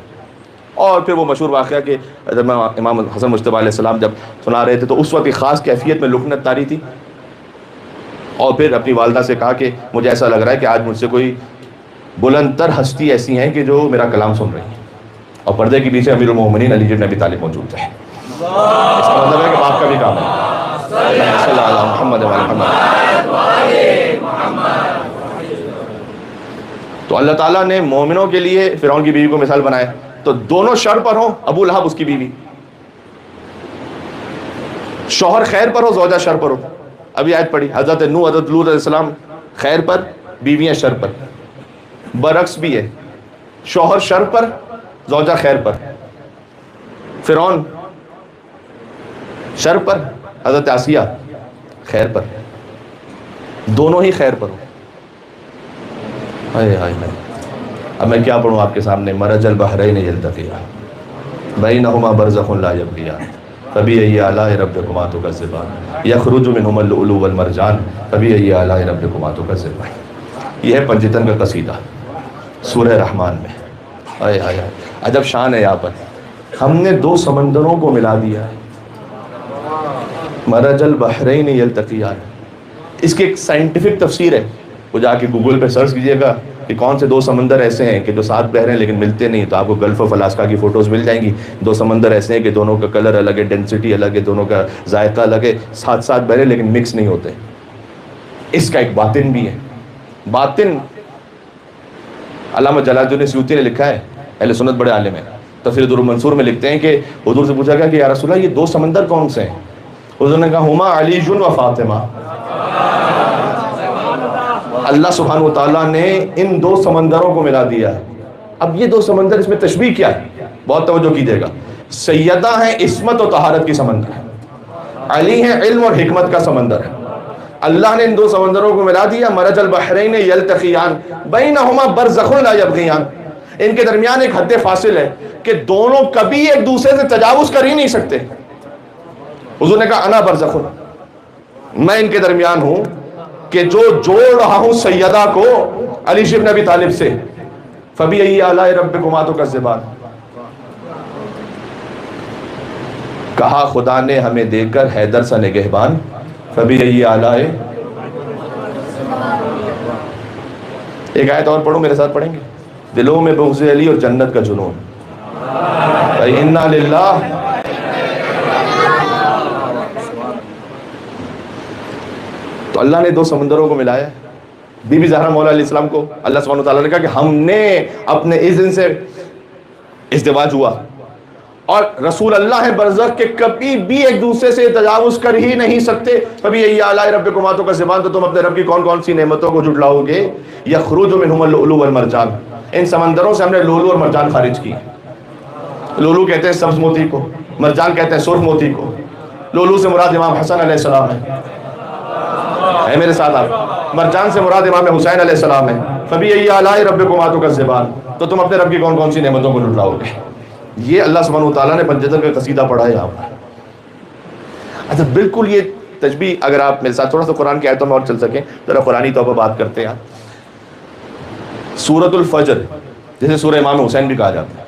اور پھر وہ مشہور واقعہ کہ جب امام حسن مجتبیٰ علیہ السلام جب سنا رہے تھے تو اس وقت ایک خاص کیفیت میں لکنت طاری تھی، اور پھر اپنی والدہ سے کہا کہ مجھے ایسا لگ رہا ہے کہ آج مجھ سے کوئی بلند تر ہستی ایسی ہیں کہ جو میرا کلام سن رہی ہیں. اور پردے کے پیچھے امیر المومنین علی بن ابی طالب موجود ہے. اس کا مطلب ہے کہ باپ کا بھی کام ہے. صلی اللہ علیہ محمد محمد. تو اللہ تعالیٰ نے مومنوں کے لیے فرعون کی بیوی کو مثال بنایا. تو دونوں شر پر ہوں، ابو لہب اس کی بیوی، شوہر خیر پر ہو، زوجہ شر پر ہو. ابھی آیت پڑھی حضرت نوح حضرت لوط علیہ السلام خیر پر، بیویاں شر پر. برعکس بھی ہے، شوہر شر پر، زوجہ خیر پر. فرعون شر پر، حضرت آسیہ خیر پر. دونوں ہی خیر پر ہو. ہائے ہائے. اب میں کیا پڑھوں آپ کے سامنے. مرج البحرین یلتقیان بینہما برزخ لا یبغیان فبأی آلاء ربکما تکذبان یخرج منہما اللؤلؤ والمرجان فبأی آلاء ربکما تکذبان. یہ ہے پنجتن کا قصیدہ سورہ رحمان میں. ہائے ہائے ہائے. عجب شان ہے یہاں پر. ہم نے 2 سمندروں کو ملا دیا ہے. مرج البحرین یلتقیان. اس کی ایک سائنٹیفک تفسیر ہے، وہ جا کے گوگل پہ سرچ کیجئے گا کہ کون سے 2 سمندر ایسے ہیں کہ جو ساتھ بہ رہے ہیں لیکن ملتے نہیں. تو آپ کو گلف آف الاسکا کی فوٹوز مل جائیں گی. 2 سمندر ایسے ہیں کہ دونوں کا کلر الگ ہے، ڈینسٹی الگ ہے، دونوں کا ذائقہ الگ ہے، ساتھ ساتھ بہ رہے لیکن مکس نہیں ہوتے. اس کا ایک باطن بھی ہے. باطن علامہ جلال الدین سیوطی نے لکھا ہے، اہل سنت بڑے عالم ہیں، تفسیر در المنصور میں لکھتے ہیں کہ حضور سے پوچھا گیا کہ یا رسول اللہ یہ 2 سمندر کون سے ہیں؟ حضور نے کہا ہما علی و فاطمہ. اللہ سبحانہ و تعالیٰ نے ان 2 سمندروں کو ملا دیا ہے. اب یہ 2 سمندر، اس میں تشبیہ کیا ہے؟ بہت توجہ کیجیے گا. سیدہ ہیں عصمت و طہارت کی سمندر ہے، علی ہیں علم اور حکمت کا سمندر ہے. اللہ نے ان 2 سمندروں کو ملا دیا. مرج البحرین یلتقیان بینہما برزخ لا یبغیان. ان کے درمیان ایک حد فاصل ہے کہ دونوں کبھی ایک دوسرے سے تجاوز کر ہی نہیں سکتے. حضور نے کہا انا برزخ، میں ان کے درمیان ہوں کہ جو جوڑ رہا ہوں سیدہ کو علی بن ابی طالب سے. فبأی آلاء ربکما تکذبان. کہا خدا نے ہمیں دے کر حیدر سا نگہبان. فبأی آلاء. ایک آیت اور پڑھو، میرے ساتھ پڑھیں گے. دلوں میں بغض علی اور جنت کا جنون. انا للہ. تو اللہ نے 2 سمندروں کو ملایا ہے. بی بی زہرا مولا علیہ السلام کو اللہ سبحانہ وتعالیٰ نے کہا کہ ہم نے اپنے اذن سے ازدواج ہوا، اور رسول اللہ ہے برزخ کے کبھی بھی ایک دوسرے سے تجاوز کر ہی نہیں سکتے. کبھی یہ آلاء ربکما تو کا زبان، تو تم اپنے رب کی کون کون سی نعمتوں کو جھٹلاؤ گے. یخرج منہم اللؤلؤ والمرجان، ان سمندروں سے ہم نے لولو اور مرجان خارج کی. لولو کہتے ہیں سبز موتی کو، مرجان کہتے ہیں سرخ موتی کو. لولو سے مراد امام حسن علیہ السلام ہے میرے ساتھ آپ. مرجان سے مراد امام حسین علیہ السلام ہے. فبأي آلاء ربکما تکذبان، تو تم اپنے رب کی کون کون سی نعمتوں کو جھٹلاؤ گے. یہ اللہ سبحانہ وتعالیٰ نے پنجتن کا قصیدہ پڑھا ہے یہاں پر. اچھا بالکل یہ تشبیہ، اگر آپ میرے ساتھ تھوڑا سا قرآن کی آیتوں میں اور چل سکیں، ذرا قرآنی طور پر بات کرتے ہیں. سورۃ الفجر جسے سورہ امام حسین بھی کہا جاتا ہے.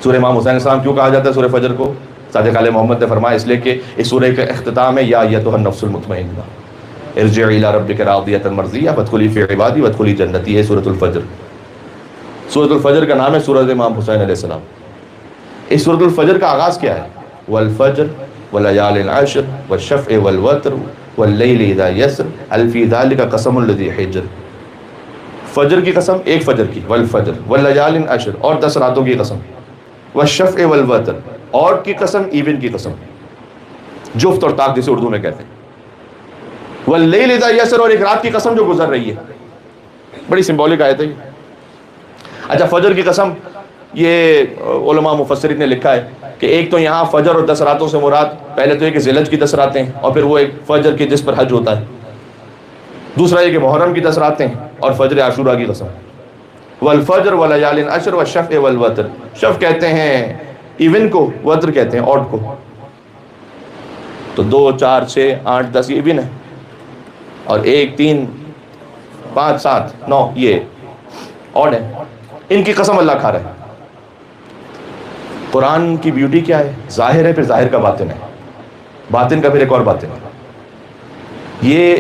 سورہ امام حسین السلام کیوں کہا جاتا ہے سورہ فجر کو؟ صادق علیہ محمد نے فرمایا اس لیے کہ اس سورہ کا اختتام ہے یا ایتھا النفس المطمئنہ ارجعی الی ربک راضیۃ مرضیہ فادخلی فی عبادی وادخلی جنتی. ہے سورۃ الفجر. سورۃ الفجر کا نام ہے سورۃ امام حسین علیہ السلام. اس سورۃ الفجر کا آغاز کیا ہے؟ والفجر ولیال عشر والشفع والوتر واللیل اذا یسر هل فی ذلک قسم الذی حجر. فجر کی قسم، ایک فجر کی، والفجر ولیال عشر، اور 10 راتوں کی قسم، والشفع والوتر، اور کی قسم، ایون کی قسم، جفت اور طاق جسے اردو میں کہتے ہیں. واللیل اذا یسر، اور ایک رات کی قسم جو گزر رہی ہے. بڑی سمبولک آیت ہے. اچھا فجر کی قسم، یہ علماء مفسرین نے لکھا ہے کہ ایک تو یہاں فجر اور 10 راتوں سے مراد پہلے تو یہ کہ ذی الحجہ کی 10 راتیں ہیں، اور پھر وہ ایک فجر کی جس پر حج ہوتا ہے. دوسرا یہ کہ محرم کی 10 راتیں اور فجر عاشوراء کی قسم. والفجر ولیال عشر والشفع والوتر. شفع کہتے ہیں ایون کو، وتر کہتے ہیں آڈ کو. تو 2 4 6 8 10 یہ ایون ہے، اور 1 3 5 7 9 یہ آڈ ہے. ان کی قسم اللہ کھا رہا ہے. قرآن کی بیوٹی کیا ہے؟ ظاہر ہے، پھر ظاہر کا باطن ہے، باطن کا پھر ایک اور باطن ہے. یہ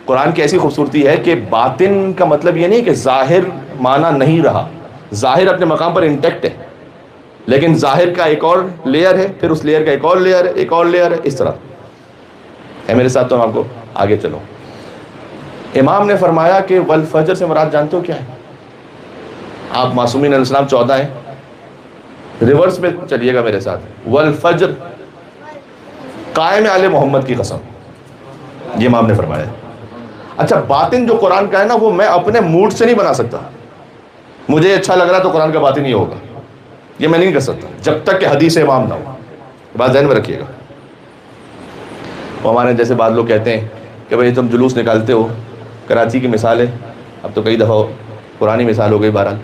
قرآن کی ایسی خوبصورتی ہے کہ باطن کا مطلب یہ نہیں کہ ظاہر معنی نہیں رہا، ظاہر اپنے مقام پر انٹیکٹ ہے، لیکن ظاہر کا ایک اور لیئر ہے، پھر اس لیئر کا ایک اور لیئر ہے، ایک اور لیئر ہے، اس طرح ہے. میرے ساتھ تو آپ کو آگے چلو. امام نے فرمایا کہ والفجر سے مراد جانتے ہو کیا ہے؟ آپ معصومین علیہ السلام 14 ہیں، ریورس میں چلیے گا میرے ساتھ. والفجر قائم آل محمد کی قسم، یہ امام نے فرمایا. اچھا باطن جو قرآن کا ہے نا، وہ میں اپنے موڈ سے نہیں بنا سکتا. مجھے اچھا لگ رہا تو قرآن کا باطن یہ ہوگا، یہ میں نہیں کر سکتا جب تک کہ حدیث امام نہ ہو. بات ذہن میں رکھیے گا. وہ ہمارے جیسے بعض لوگ کہتے ہیں کہ بھائی تم جلوس نکالتے ہو، کراچی کی مثال ہے، اب تو کئی دفعہ پرانی مثال ہو گئی بہرحال،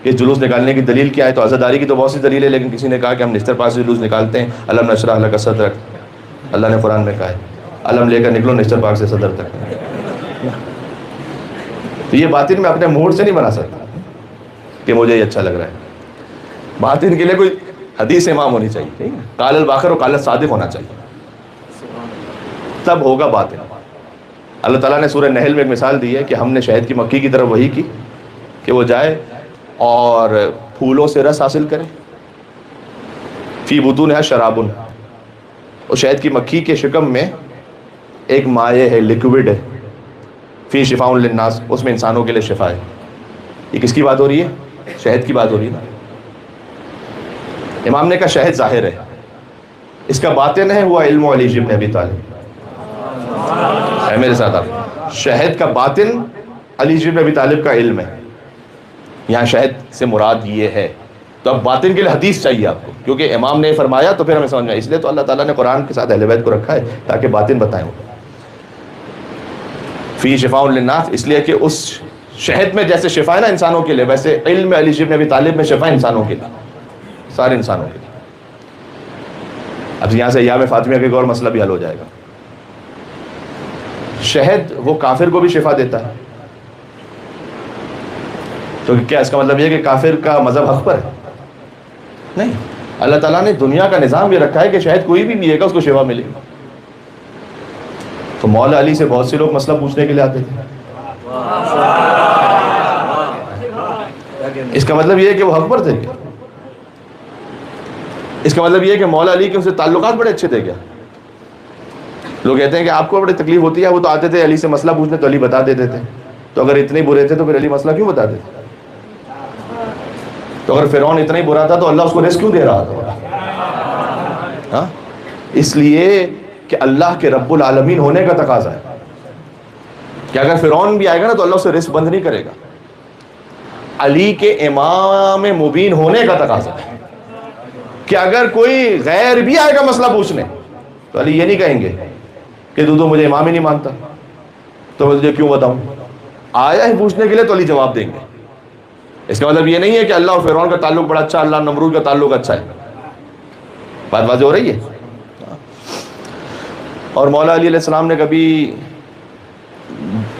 کہ جلوس نکالنے کی دلیل کیا ہے؟ تو عزاداری کی تو بہت سی دلیل ہے، لیکن کسی نے کہا کہ ہم نشتر پاک سے جلوس نکالتے ہیں. علم نشرح لک صدرک، اللہ نے قرآن میں کہا ہے علم لے کر نکلو نشتر پاک سے صدر تک. تو یہ باطن میں اپنے موڈ سے نہیں بنا سکتا کہ مجھے یہ اچھا لگ رہا ہے. باطن کے لیے کوئی حدیث امام ہونی چاہیے، قال الباقر و قال الصادق ہونا چاہیے، تب ہوگا باطن. اللہ تعالیٰ نے سورہ نحل میں ایک مثال دی ہے کہ ہم نے شہد کی مکھی کی طرف وحی کی کہ وہ جائے اور پھولوں سے رس حاصل کرے. فی بطونہا شراب، اور شہد کی مکھی کے شکم میں ایک مائع ہے، لیکوڈ ہے. فی شفاء للناس، اس میں انسانوں کے لیے شفا ہے. یہ کس کی بات ہو رہی ہے؟ شہد کی بات ہو رہی ہے. امام نے کہا شہد ظاہر ہے، اس کا باطن ہے وہ علم علی بن ابی طالب. ہے میرے ساتھ آپ؟ شہد کا باطن علی بن ابی طالب کا علم ہے. یہاں شہد سے مراد یہ ہے. تو اب باطن کے لیے حدیث چاہیے آپ کو، کیونکہ امام نے فرمایا تو پھر ہمیں سمجھ میں. اس لیے تو اللہ تعالیٰ نے قرآن کے ساتھ اہل بیت کو رکھا ہے تاکہ باطن بتائیں. فی شفاء للناس، اس لیے کہ اس شہد میں جیسے شفا ہے نا انسانوں کے لیے، ویسے علم علی بن ابی طالب میں شفا انسانوں کے لیے، سارے انسانوں کے لیے. اب یہاں سے ایام فاطمیہ کا ایک اور مسئلہ بھی حل ہو جائے گا. شہد وہ کافر کو بھی شفا دیتا ہے، تو کیا اس کا مطلب یہ کہ کافر کا مذہب حق پر ہے؟ نہیں. اللہ تعالیٰ نے دنیا کا نظام یہ رکھا ہے کہ شاید کوئی بھی پیے گا اس کو شفا ملے گی. تو مولا علی سے بہت سے لوگ مسئلہ پوچھنے کے لیے آتے تھے. اس کا مطلب یہ ہے کہ وہ حق پر تھے کیا؟ اس کا مطلب یہ ہے کہ مولا علی کے ان سے تعلقات بڑے اچھے تھے کیا؟ لوگ کہتے ہیں کہ آپ کو بڑی تکلیف ہوتی ہے، وہ تو آتے تھے علی سے مسئلہ پوچھنے تو علی بتا دیتے تھے، تو اگر اتنے برے تھے تو پھر علی مسئلہ کیوں بتا دیتے؟ تو اگر فرعون اتنا ہی برا تھا تو اللہ اس کو رزق کیوں دے رہا تھا؟ ہاں، اس لیے کہ اللہ کے رب العالمین ہونے کا تقاضا ہے کہ اگر فرعون بھی آئے گا نا تو اللہ اسے رزق بند نہیں کرے گا. علی کے امام مبین ہونے کا تقاضا ہے کہ اگر کوئی غیر بھی آئے گا مسئلہ پوچھنے تو علی یہ نہیں کہیں گے کہ تو مجھے امام ہی نہیں مانتا تو میں تجھے کیوں بتاؤں. آیا ہے پوچھنے کے لیے تو علی جواب دیں گے. اس کا مطلب یہ نہیں ہے کہ اللہ اور فرعون کا تعلق بڑا اچھا، اللہ نمرود کا تعلق اچھا ہے. بات واضح ہو رہی ہے. اور مولا علی علیہ السلام نے کبھی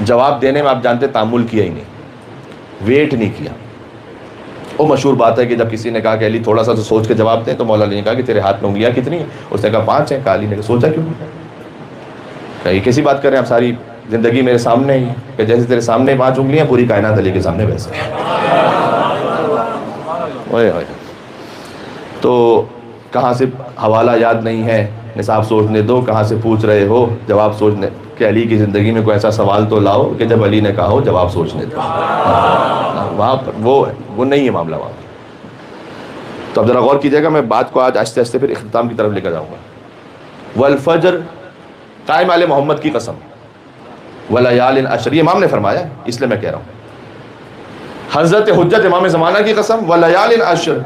جواب دینے میں آپ جانتے تعامل کیا ہی نہیں، ویٹ نہیں کیا. وہ مشہور بات ہے کہ جب کسی نے کہا کہ علی تھوڑا سا تو سوچ کے جواب دیں، تو مولا علی نے کہا کہ تیرے ہاتھ میں انگلیاں کتنی ہیں؟ اس نے کہا 5 ہیں. کہا علی نے کہا سوچا کیوں نہیں؟ کہا یہ کیسی بات کر رہے ہیں آپ، ساری زندگی میرے سامنے ہی کہ جیسے تیرے سامنے 5 انگلیاں، پوری کائنات علی کے سامنے ویسے. تو کہاں سے حوالہ یاد نہیں ہے، نصاب سوچنے دو، کہاں سے پوچھ رہے ہو جواب سوچنے، کہ علی کی زندگی میں کوئی ایسا سوال تو لاؤ کہ جب علی نے کہا ہو جواب سوچنے دو. وہاں پر وہ نہیں ہے معاملہ وہاں. تو اب ذرا غور کیجیے گا، میں بات کو آج آہستہ آہستہ پھر اختتام کی طرف لے کر جاؤں گا. والفجر، قائم آل محمد کی قسم، ولیال عشر، یہ امام نے فرمایا اس لیے میں کہہ رہا ہوں. حضرت حجت امام زمانہ کی قسم، ولیال عشر،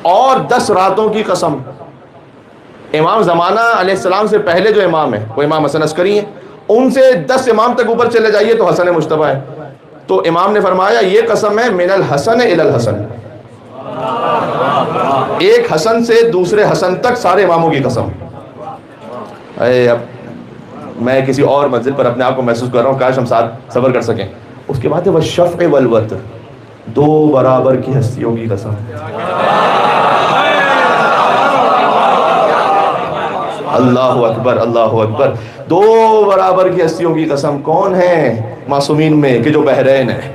اور 10 راتوں کی قسم. امام زمانہ علیہ السلام سے پہلے جو امام ہیں وہ امام حسن عسکری ہیں، ان سے 10 امام تک اوپر چلے جائیے تو حسن مجتبیٰ ہے. تو امام نے فرمایا یہ قسم ہے من الحسن الی الحسن، ایک حسن سے دوسرے حسن تک سارے اماموں کی قسم. اب میں کسی اور منزل پر اپنے آپ کو محسوس کر رہا ہوں، کاش ہم ساتھ صبر کر سکیں. اس کے بعد ہے والشفع والوتر، 2 برابر کی ہستیوں کی قسم. اللہ اکبر، اللہ اکبر. 2 برابر کی ہستیوں کی قسم. کون ہیں معصومین میں کہ جو بحرین ہے،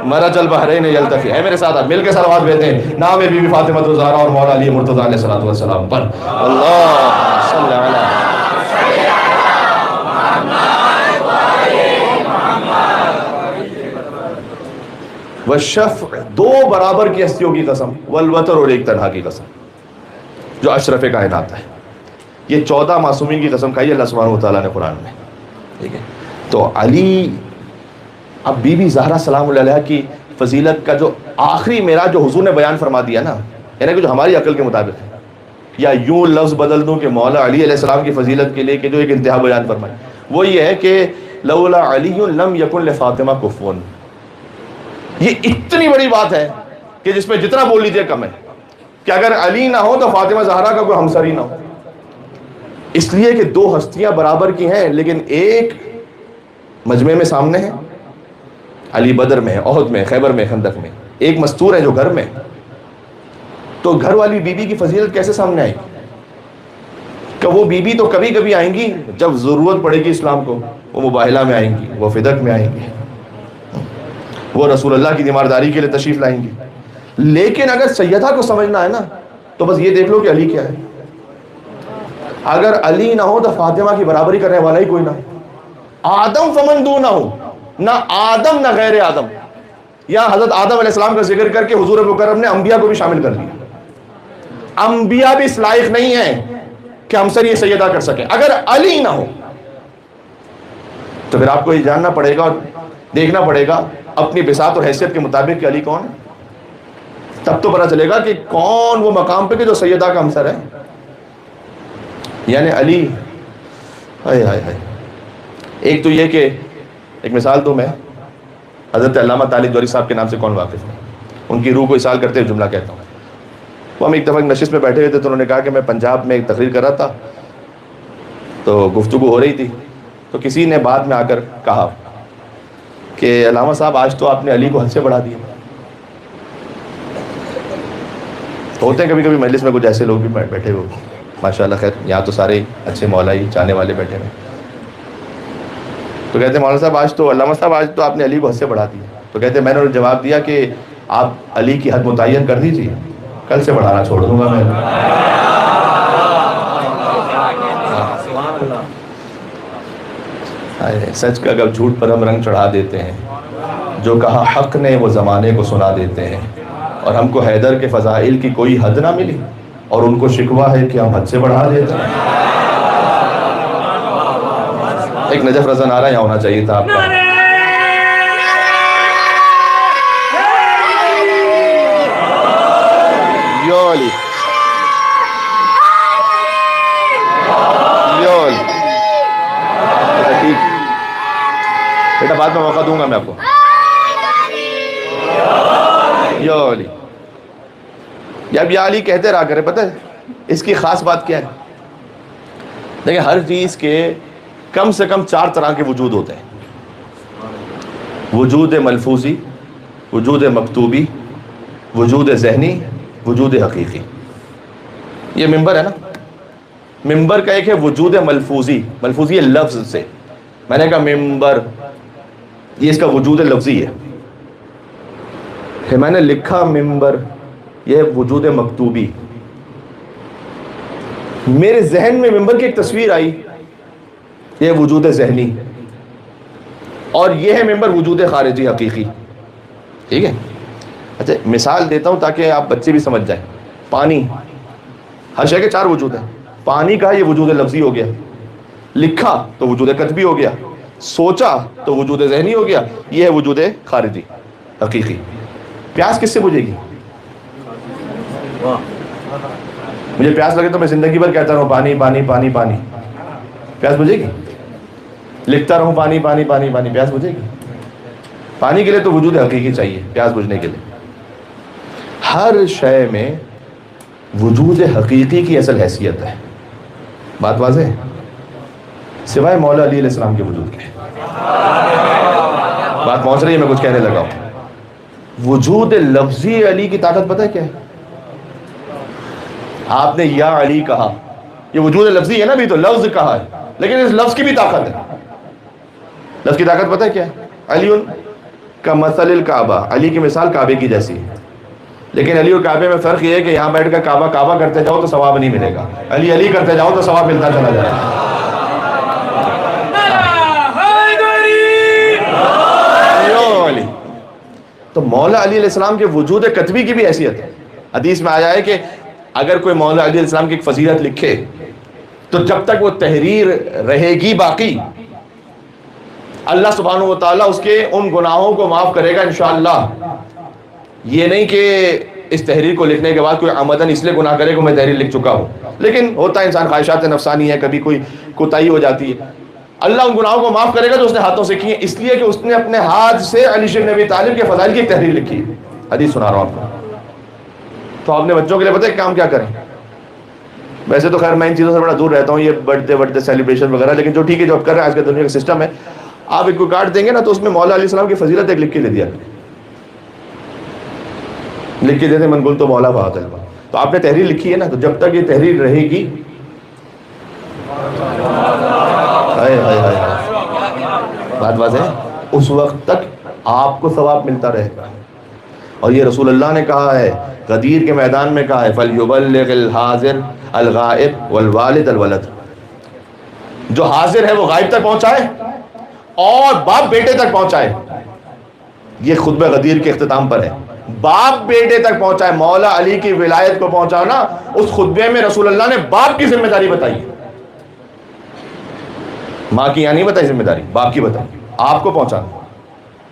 مرج البحرین یلتقی. ہے میرے ساتھ، آپ مل کے صلوات بھیجتے ہیں نام بی بی فاطمہ الزہرا اور مولا علی مرتضی علیہ السلام پر. اللہ صلی علی والشفع، 2 برابر کی ہستیوں کی قسم، والوتر، اور ایک تنہا کی قسم جو اشرف کائنات ہے. یہ 14 معصومین کی قسم کھائی اللہ سبحانہ وتعالیٰ نے قرآن میں. ٹھیک ہے. تو علی، اب بی بی زہرا سلام اللہ علیہا کی فضیلت کا جو آخری معراج جو حضور نے بیان فرما دیا نا، یعنی کہ جو ہماری عقل کے مطابق ہے، یا یوں لفظ بدل دوں کہ مولا علی علیہ السلام کی فضیلت کے لیے کہ جو ایک انتہا بیان فرمائی، وہ یہ ہے کہ لولا علی لم یکن لفاطمہ کفون. یہ اتنی بڑی بات ہے کہ جس میں جتنا بول لیجیے کم ہے، کہ اگر علی نہ ہو تو فاطمہ زہرا کا کوئی ہمسر ہی نہ ہو. اس لیے کہ 2 ہستیاں برابر کی ہیں، لیکن ایک مجمع میں سامنے ہے، علی بدر میں، احد میں، خیبر میں، خندق میں. ایک مستور ہے جو گھر میں. تو گھر والی بی بی کی فضیلت کیسے سامنے آئی؟ کہ وہ بی بی تو کبھی کبھی آئیں گی جب ضرورت پڑے گی اسلام کو، وہ مباہلہ میں آئیں گی، وہ فدق میں آئیں گی، وہ رسول اللہ کی تیمارداری کے لیے تشریف لائیں گی. لیکن اگر سیدہ کو سمجھنا ہے نا تو بس یہ دیکھ لو کہ علی کیا ہے. اگر علی نہ ہو تو فاطمہ کی برابری کرنے والا ہی کوئی نہ. آدم فمن دون ہو، نہ آدم نہ غیر آدم. یا حضرت آدم علیہ السلام کا ذکر کر کے حضور مکرم نے انبیاء کو بھی شامل کر لیا. انبیاء بھی اس لائق نہیں ہیں کہ ہم سر یہ سیدہ کر سکیں. اگر علی نہ ہو تو پھر آپ کو یہ جاننا پڑے گا اور دیکھنا پڑے گا اپنی بساط اور حیثیت کے مطابق کہ علی کون ہے. تب تو پتہ چلے گا کہ کون وہ مقام پہ کہ جو سیدہ کا ہمسر ہے. یعنی علی، ہائے ہائے ہائے. ایک تو یہ کہ ایک مثال تو میں حضرت علامہ طالب دوری صاحب کے نام سے کون واقف ہے، ان کی روح کو اصال کرتے ہوئے جملہ کہتا ہوں. وہ ہم ایک دفعہ نشست میں بیٹھے ہوئے تھے تو انہوں نے کہا کہ میں پنجاب میں ایک تقریر کر رہا تھا تو گفتگو ہو رہی تھی، تو کسی نے بعد میں آ کر کہا کہ علامہ صاحب آج تو آپ نے علی کو حد سے بڑھا دیا. ہوتے ہیں کبھی کبھی مجلس میں کچھ ایسے لوگ بھی بیٹھے ہوئے، ماشاءاللہ. خیر یہاں تو سارے اچھے مولائی چاہنے والے بیٹھے ہوئے. تو کہتے ہیں مولانا صاحب آج تو، علامہ صاحب آج تو آپ نے علی کو حد سے بڑھا دیا. تو کہتے ہیں میں نے جواب دیا کہ آپ علی کی حد متعین کر دیجیے، کل سے بڑھانا چھوڑ دوں گا میں. سچ کا جب جھوٹ پر ہم رنگ چڑھا دیتے ہیں، جو کہا حق نے وہ زمانے کو سنا دیتے ہیں، اور ہم کو حیدر کے فضائل کی کوئی حد نہ ملی اور ان کو شکوہ ہے کہ ہم حد سے بڑھا دیتے ہیں۔ ایک نجف رضا نعرہ یہاں ہونا چاہیے تھا آپ کا۔ یو علی، یو علی، ٹھیک بیٹا، بعد میں موقع دوں گا میں آپ کو۔ یا علی، یا علی کہتے رہا کرے۔ پتہ ہے اس کی خاص بات کیا ہے؟ دیکھیں، ہر چیز کے کم سے کم 4 طرح کے وجود ہوتے ہیں: وجود ملفوظی، وجود مکتوبی، وجود ذہنی، وجود حقیقی۔ یہ ممبر ہے نا، ممبر کا ایک ہے وجود ملفوظی، ملفوظی ہے لفظ سے، میں نے کہا ممبر، یہ اس کا وجود لفظی ہے کہ میں نے لکھا ممبر، یہ وجود مکتوبی۔ میرے ذہن میں ممبر کی ایک تصویر آئی، یہ وجود ذہنی، اور یہ ہے ممبر وجود خارجی حقیقی۔ ٹھیک ہے؟ اچھا مثال دیتا ہوں تاکہ آپ بچے بھی سمجھ جائیں۔ پانی، ہر شے کے 4 وجود ہیں۔ پانی کا یہ وجود لفظی ہو گیا، لکھا تو وجود کتبی ہو گیا، سوچا تو وجود ذہنی ہو گیا، یہ ہے وجود خارجی حقیقی۔ پیاس کس سے بجھے گی؟ مجھے پیاس لگے تو میں زندگی بھر کہتا رہوں پانی پانی پانی پانی، پیاس بجھے گی؟ لکھتا رہوں پانی پانی پانی پانی، پیاس بجھے گی؟ پانی کے لیے تو وجود حقیقی چاہیے پیاس بجھنے کے لیے۔ ہر شے میں وجود حقیقی کی اصل حیثیت ہے۔ بات واضح ہے؟ سوائے مولا علی علیہ السلام کے وجود کے۔ بات پہنچ رہی ہے، میں کچھ کہنے لگا ہوں۔ وجود لفظی علی کی طاقت پتہ ہے کیا ہے؟ آپ نے یا علی کہا، یہ وجود لفظی ہے نا، بھی تو لفظ کہا ہے، لیکن اس لفظ کی بھی طاقت ہے۔ لفظ کی طاقت پتہ ہے کیا ہے؟ علی کا مثل الکعبہ، علی کی مثال کعبے کی جیسی ہے، لیکن علی اور کعبے میں فرق یہ ہے کہ یہاں بیٹھ کر کعبہ کعبہ کرتے جاؤ تو ثواب نہیں ملے گا، علی علی کرتے جاؤ تو ثواب ملتا چلا جائے گا۔ تو مولا علی علیہ السلام کے وجود کتبی کی بھی حیثیت ہے۔ حدیث میں آیا ہے کہ اگر کوئی مولا علی علیہ السلام کی ایک فضیلت لکھے تو جب تک وہ تحریر رہے گی باقی، اللہ سبحانہ و تعالیٰ اس کے ان گناہوں کو معاف کرے گا انشاءاللہ۔ یہ نہیں کہ اس تحریر کو لکھنے کے بعد کوئی عمدن اس لیے گناہ کرے کہ میں تحریر لکھ چکا ہوں، لیکن ہوتا ہے انسان خواہشات نفسانی ہے، کبھی کوئی کوتاہی ہو جاتی ہے، اللہ ان گناہوں کو معاف کرے گا جو اس نے ہاتھوں سے کیے، اس لیے کہ اس نے اپنے ہاتھ سے علی بن ابی طالب کے فضائل کی ایک تحریر لکھی۔ حدیث سنا رہا ہوں آپ کو۔ تو آپ نے بچوں کے لیے پتہ ہے کام کیا کریں؟ ویسے تو خیر میں ان چیزوں سے بڑا دور رہتا ہوں، یہ برتھ ڈے سیلیبریشن وغیرہ، لیکن جو ٹھیک ہے جو آپ کر رہے ہیں، آج کا دنیا کا سسٹم ہے، آپ ایک کو کارڈ دیں گے نا تو اس میں مولا علیہ السلام کی فضیلت ایک لکھ کے دے دیا، لکھ کے دیتے من گل تو مولا بہت ہے۔ تو آپ نے تحریر لکھی ہے نا، تو جب تک یہ تحریر رہے گی، بات واضح ہے، اس وقت تک آپ کو ثواب ملتا رہے گا۔ اور یہ رسول اللہ نے کہا ہے، غدیر کے میدان میں کہا ہے، فَلْيُبَلِّغِ الْحَاضِرُ الْغَائِبُ وَالْوَالِدُ الْوَلَدُ، جو حاضر ہے وہ غائب تک پہنچائے اور باپ بیٹے تک پہنچائے۔ یہ خطبہ غدیر کے اختتام پر ہے، باپ بیٹے تک پہنچائے۔ مولا علی کی ولایت کو پہنچانا، اس خطبے میں رسول اللہ نے باپ کی ذمہ داری بتائی، ماں کی یہاں نہیں بتائی ذمہ داری، باپ کی بتائی، آپ کو پہنچانا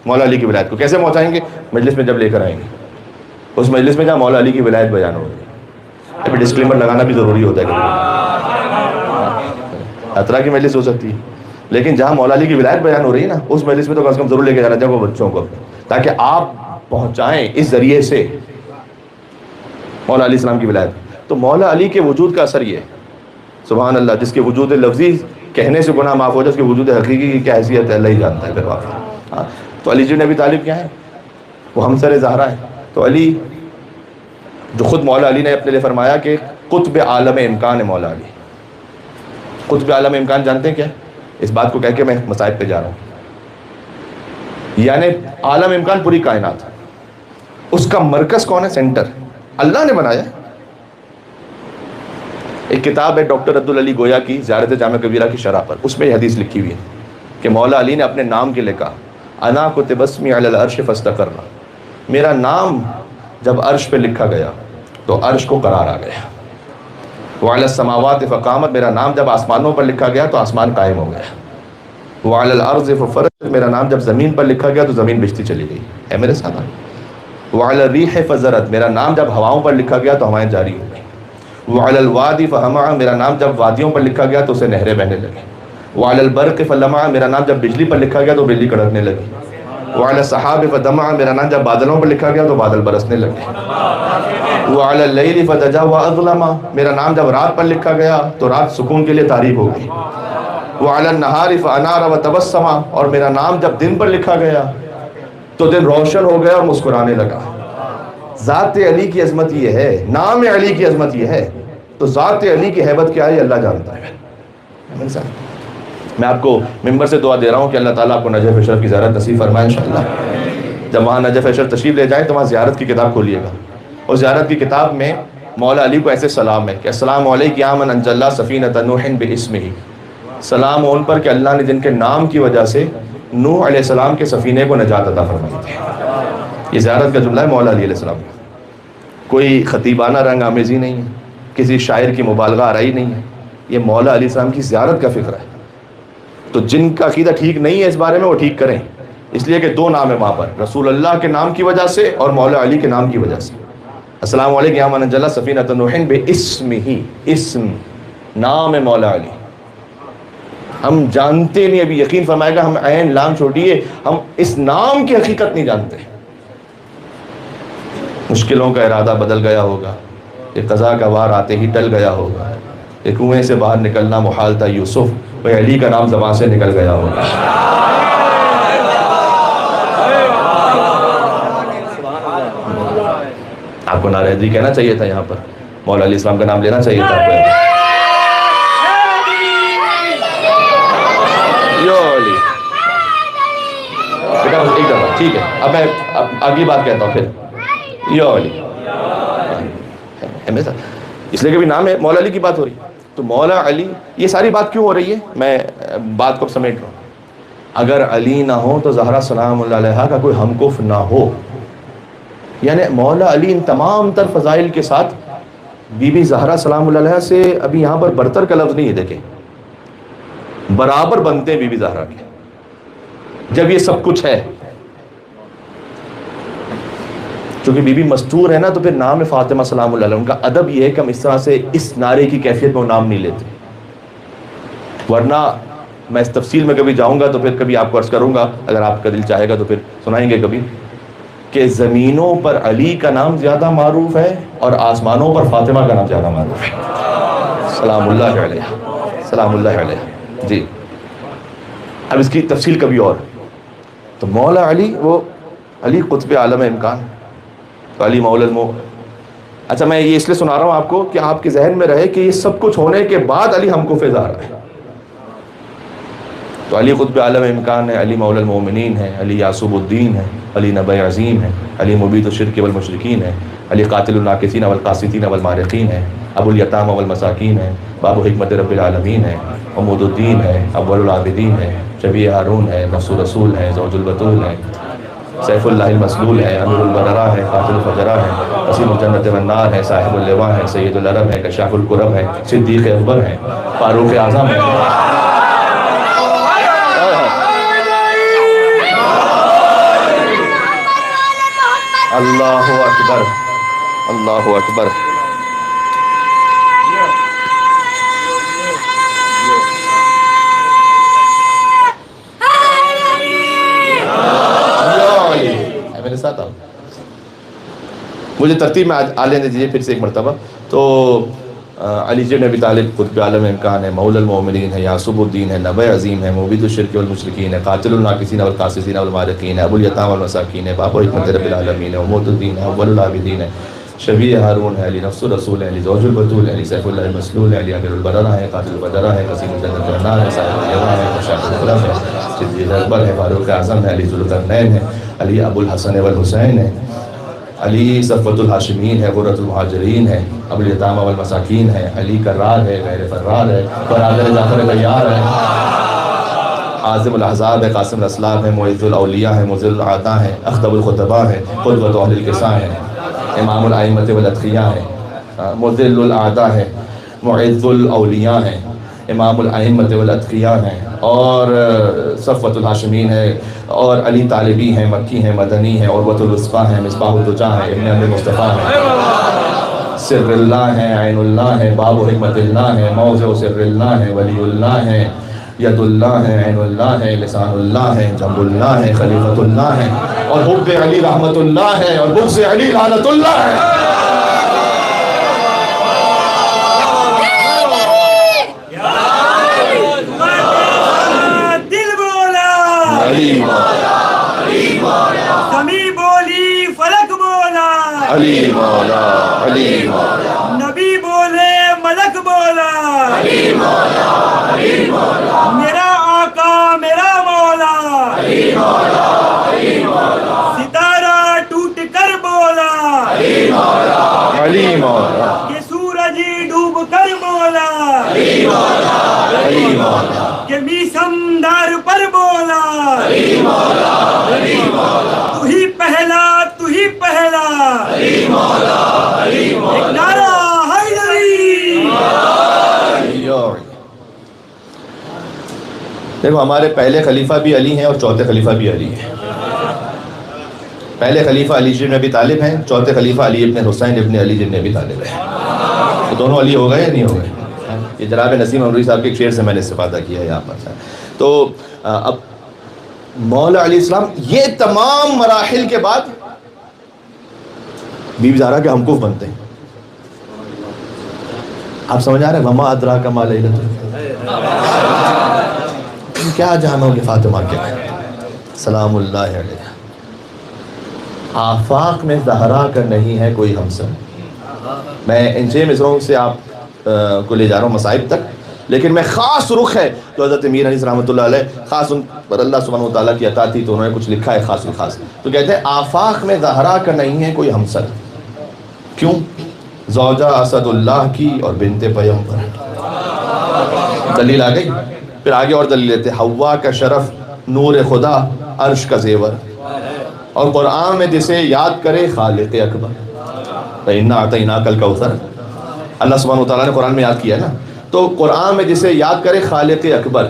مولا علی کی ولایت کو۔ کیسے پہنچائیں گے؟ مجلس میں جب لے کر آئیں گے، اس مجلس میں جہاں مولا علی کی ولایت بیان ہوگی۔ ابھی ڈسکلیمر لگانا بھی ضروری ہوتا ہے، کبھی اطراء کی مجلس ہو سکتی ہے، لیکن جہاں مولا علی کی ولایت بیان ہو رہی ہے نا، اس مجلس میں تو کم از کم ضرور لے کے جانا چاہیے وہ بچوں کو، تاکہ آپ پہنچائیں اس ذریعے سے مولا علیہ السلام کی ولایت۔ تو مولا علی کے وجود کا اثر یہ ہے، سبحان اللہ، جس کے وجود لفظی کہنے سے گناہ معاف ہو جائے، اس کے وجود حقیقی کی کیا حیثیت ہے اللہ ہی جانتا ہے۔ پھر واقعہ تو علی بن ابی طالب کیا ہے؟ وہ ہمسر زہرا ہے۔ تو علی، جو خود مولا علی نے اپنے لیے فرمایا کہ قطب عالم امکان ہے مولا علی۔ قطب عالم امکان جانتے ہیں کیا؟ اس بات کو کہہ کے میں مصائب پہ جا رہا ہوں، یعنی عالم امکان پوری کائنات، اس کا مرکز کون ہے؟ سینٹر اللہ نے بنایا۔ ایک کتاب ہے ڈاکٹر عبدالعلی گویا کی زیارت جامع کبیرہ کی شرح پر، اس میں یہ حدیث لکھی ہوئی ہے کہ مولا علی نے اپنے نام کے لیے کہا انا کتب اسمی علی العرش فاستقرنا، میرا نام جب عرش پہ لکھا گیا تو عرش کو قرار آ گیا. وعلی السماوات فقامت، میرا نام جب آسمانوں پر لکھا گیا تو آسمان قائم ہو گیا. وعلی الارض ففرجت، میرا نام جب زمین پر لکھا گیا تو زمین بچھتی چلی گئی. ہے میرے ساتھ؟ وعلی الریح فزرت، میرا نام جب ہواؤں پر لکھا گیا تو ہوائیں جاری ہو گئی. وعلی الوادی فہمع، میرا نام جب وادیوں پر لکھا گیا تو اسے نہریں بہنے لگیں. وعلی البرق فلمع، میرا نام جب بجلی پر لکھا گیا تو بجلی کڑکنے لگی. وعلی السحاب فدمع، میرا نام جب بادلوں پر لکھا گیا تو بادل برسنے لگے. وعلی اللیل فدجا واظلم، میرا نام جب رات پر لکھا گیا تو رات سکون کے لیے تاریک ہو گئی. وعلی النہار فانار وتبسم، اور میرا نام جب دن پر لکھا گیا تو دن روشن ہو گیا اور مسکرانے لگا. ذات علی کی عظمت یہ ہے، نام علی کی عظمت یہ ہے، تو ذات علی کی ہیبت کیا ہے یہ اللہ جانتا ہے. میں آپ کو ممبر سے دعا دے رہا ہوں کہ اللہ تعالیٰ آپ کو نجف اشرف کی زیارت نصیب فرمائے انشاءاللہ. جب وہاں نجف اشرف تشریف لے جائیں تو وہاں زیارت کی کتاب کھولیے گا، اور زیارت کی کتاب میں مولا علی کو ایسے سلام ہے کہ السلام علیک یا من انجى الله سفینۃ نوح باسمہ، سلام ان پر کہ اللہ نے جن کے نام کی وجہ سے نوح علیہ السلام کے سفینے کو نجات عطا فرمائی تھی. یہ زیارت کا جملہ ہے مولا علی علیہ السلام کا. کوئی خطیبانہ رنگ آمیزی نہیں ہے، کسی شاعر کی مبالغہ آرائی نہیں ہے، یہ مولا علیہ السلام کی زیارت کا فکر ہے. تو جن کا عقیدہ ٹھیک نہیں ہے اس بارے میں وہ ٹھیک کریں، اس لیے کہ دو نام ہے وہاں پر، رسول اللہ کے نام کی وجہ سے اور مولا علی کے نام کی وجہ سے. السلام علیکم یا من انجى الله سفینۃ نوح باسمہ، اسم نام ہے مولا علی. ہم جانتے نہیں، ابھی یقین فرمائے گا، ہم عین لام چھوڑیے، ہم اس نام کی حقیقت نہیں جانتے. مشکلوں کا ارادہ بدل گیا ہوگا، یہ قضا کا وار آتے ہی ٹل گیا ہوگا، یہ کنویں سے باہر نکلنا محال تھا یوسف، وہ علی کا نام زبان سے نکل گیا ہوگا. آپ کو ناراضی کہنا چاہیے تھا، یہاں پر مولا علیہ السلام کا نام لینا چاہیے تھا. ایک دفعہ ٹھیک ہے، اب میں آگے بات کہتا ہوں پھر. یو علی اس لیے کہ بھی نام ہے، مولا علی کی بات ہو رہی ہے تو مولا علی. یہ ساری بات کیوں ہو رہی ہے، میں بات کو سمیٹ رہا ہوں. اگر علی نہ ہو تو زہرا سلام اللہ علیہا کا کوئی ہم کف نہ ہو. یعنی مولا علی ان تمام تر فضائل کے ساتھ بی بی زہرا سلام اللہ علیہا سے ابھی یہاں پر برتر کا لفظ نہیں ہے، دیکھیں برابر بنتے ہیں بی بی زہرا کے. جب یہ سب کچھ ہے، چونکہ بی بی مستور ہے نا، تو پھر نام فاطمہ سلام اللہ علیہ. ان کا ادب یہ ہے کہ ہم اس طرح سے اس نعرے کی کیفیت میں وہ نام نہیں لیتے، ورنہ میں اس تفصیل میں کبھی جاؤں گا تو پھر کبھی آپ کو عرض کروں گا، اگر آپ کا دل چاہے گا تو پھر سنائیں گے کبھی، کہ زمینوں پر علی کا نام زیادہ معروف ہے اور آسمانوں پر فاطمہ کا نام زیادہ معروف ہے. سلام اللہ علیہ، سلام اللہ علیہ. جی اب اس کی تفصیل کبھی اور. تو مولا علی وہ علی قطب عالم امکان، تو علی مولا اچھا میں یہ اس لیے سنا رہا ہوں آپ کو کہ آپ کے ذہن میں رہے کہ یہ سب کچھ ہونے کے بعد علی ہم کو فضا رہا ہے. تو علی قطب عالم امکان ہے، علی مولا المومنین ہے، علی یعصب الدین ہے، علی نبی عظیم ہے، علی مبید الشرک والمشرکین ہے، علی قاتل الناکثین والقاسطین والمارقین ہے، ابو الیتامى والمساکین ہے، باب حکمت رب العالمین ہے، عمود الدین ہے، اول العابدین ہے، شبیہ ہارون ہے، نفس رسول ہے، زوج البتول ہے، سیف اللہ المسلول ہے، امیر البررہ ہے، قاتل الفجرہ ہے، وسیم الجنت والنار ہے، صاحب اللواء ہے، سید العرب ہے، کشاف الکرب ہے، صدیق اکبر ہے، فاروق اعظم ہے. اللہ اکبر، اللہ اکبر. میرے ساتھ آؤ، مجھے ترتیب میں آ لینے دیجیے پھر سے ایک مرتبہ. تو علی بن ابی طالب قطب عالم امکان ہے، مولا المومنین ہے، یعصب الدین ہے، نبی عظیم ہے، مبید الشرک والمشرکین ہے، قاتل الناکثین والقاسطین والمارقین ہے، ابو الیتامى والمساکین ہے، باب حکمت رب العالمین ہے، عمود الدین ہے، اول العابدین ہے، شبیہ ہارون ہے، علی نفس رسول ہے، علی زوج البتول ہے، علی سیف اللہ المسلول ہے، علی امیر البررہ ہے، قاتل الفجرہ ہے، وسیم الجنت والنار ہے، صاحب اللواء ہے، کشاف الکرب ہے، صدیق اکبر ہے، فاروق اعظم ہے، علی ذوالقرنین ہے، علی ابو الحسن والحسین ہے، علی صفوت الہاشمین ہے، غرۃ المہاجرین ہے، ابو الیتامى والمساکین ہے، علی کرار ہے، غیر فرار ہے، برادر جعفر طیار ہے. عازم الاحزاب ہے، قاسم الاسلام ہے، معز الاولیاء ہے، مذل الاعداء ہے، اخطب الخطباء ہے، قدوۃ اہل الکساء ہے، امام الائمۃ والاتقیاء ہے، مذل الاعداء ہے، معز الاولیاء ہے، امام الائمۃ والاتقیاء ہیں، اور صفوت الہاشمین ہے، اور علی طالبی ہیں، مکی ہیں، مدنی ہیں، عروۃ الوثقیٰ ہیں، مصباح الدجا ہے، ابن ابی مصطفیٰ ہے، سر اللہ ہے، عین اللہ ہے، باب و حکمت اللہ ہے، موضع سر اللہ ہے، ولی اللہ ہے، ید اللہ ہے، عین اللہ ہے، لسان اللہ ہے، جنب اللہ ہے، خلیفۃ اللہ ہے، اور حب علی رحمت اللہ ہے، اور بغض علی لعنت اللہ ہے۔ زمیں بولی فلک بولا، علی مولا، علی مولا، نبی بولے ملک بولا، علی مولا، علی مولا، میرا آقا میرا مولا، علی مولا، علی مولا، ستارہ ٹوٹ کر بولا، علی مولا، علی مولا، کہ سورج ڈوب کر بولا، علی مولا، علی مولا، کہ میسمدار پر بولا، علی مولا، علی مولا، تو ہی پہلا تو ہی پہلا، علی مولا، علی مولا، ایک نعرہ حیدری۔ دیکھو ہمارے پہلے خلیفہ بھی علی ہیں اور چوتھے خلیفہ بھی علی ہیں۔ پہلے خلیفہ علی ابن ابی طالب ہیں، چوتھے خلیفہ علی ابن حسین ابن علی ابن ابی طالب ہیں۔ تو دونوں علی ہو گئے یا نہیں ہو گئے؟ یہ جناب نسیم امروی صاحب کے ایک شعر سے میں نے استفادہ کیا ہے یہاں پر۔ تو اب مولا علیہ السلام یہ تمام مراحل کے بعد بی بی زہرا کے ہمکف بنتے ہیں۔ آپ سمجھ آ رہے ہیں؟ وما ادراک ما لیلۃ القدر، کیا جانو گے فاطمہ کے سلام اللہ علیہ۔ آفاق میں زہرا کا نہیں ہے کوئی ہمسر۔ میں ان 6 مصروں سے آپ کو لے جا رہا ہوں مصائب تک، لیکن میں خاص رخ ہے تو حضرت امیر علی رحمۃ اللہ علیہ، خاص ان پر اللہ سبحانہ و تعالیٰ کی عطا تھی تو انہوں نے کچھ لکھا ہے خاص الخاص۔ تو کہتے ہیں آفاق میں زہرا کا نہیں ہے کوئی ہمسر، کیوں؟ زوجہ اسد اللہ کی اور بنت پیغمبر۔ دلیل آ گئی، پھر آگے اور دلیل لیتے، حوا کا شرف نور خدا عرش کا زیور، اور قرآن میں جسے یاد کرے خالق اکبر۔ فإنا أعطيناك الكوثر، اللہ سبحانہ وتعالیٰ نے قرآن میں یاد کیا ہے نا، تو قرآن میں جسے یاد کرے خالق اکبر۔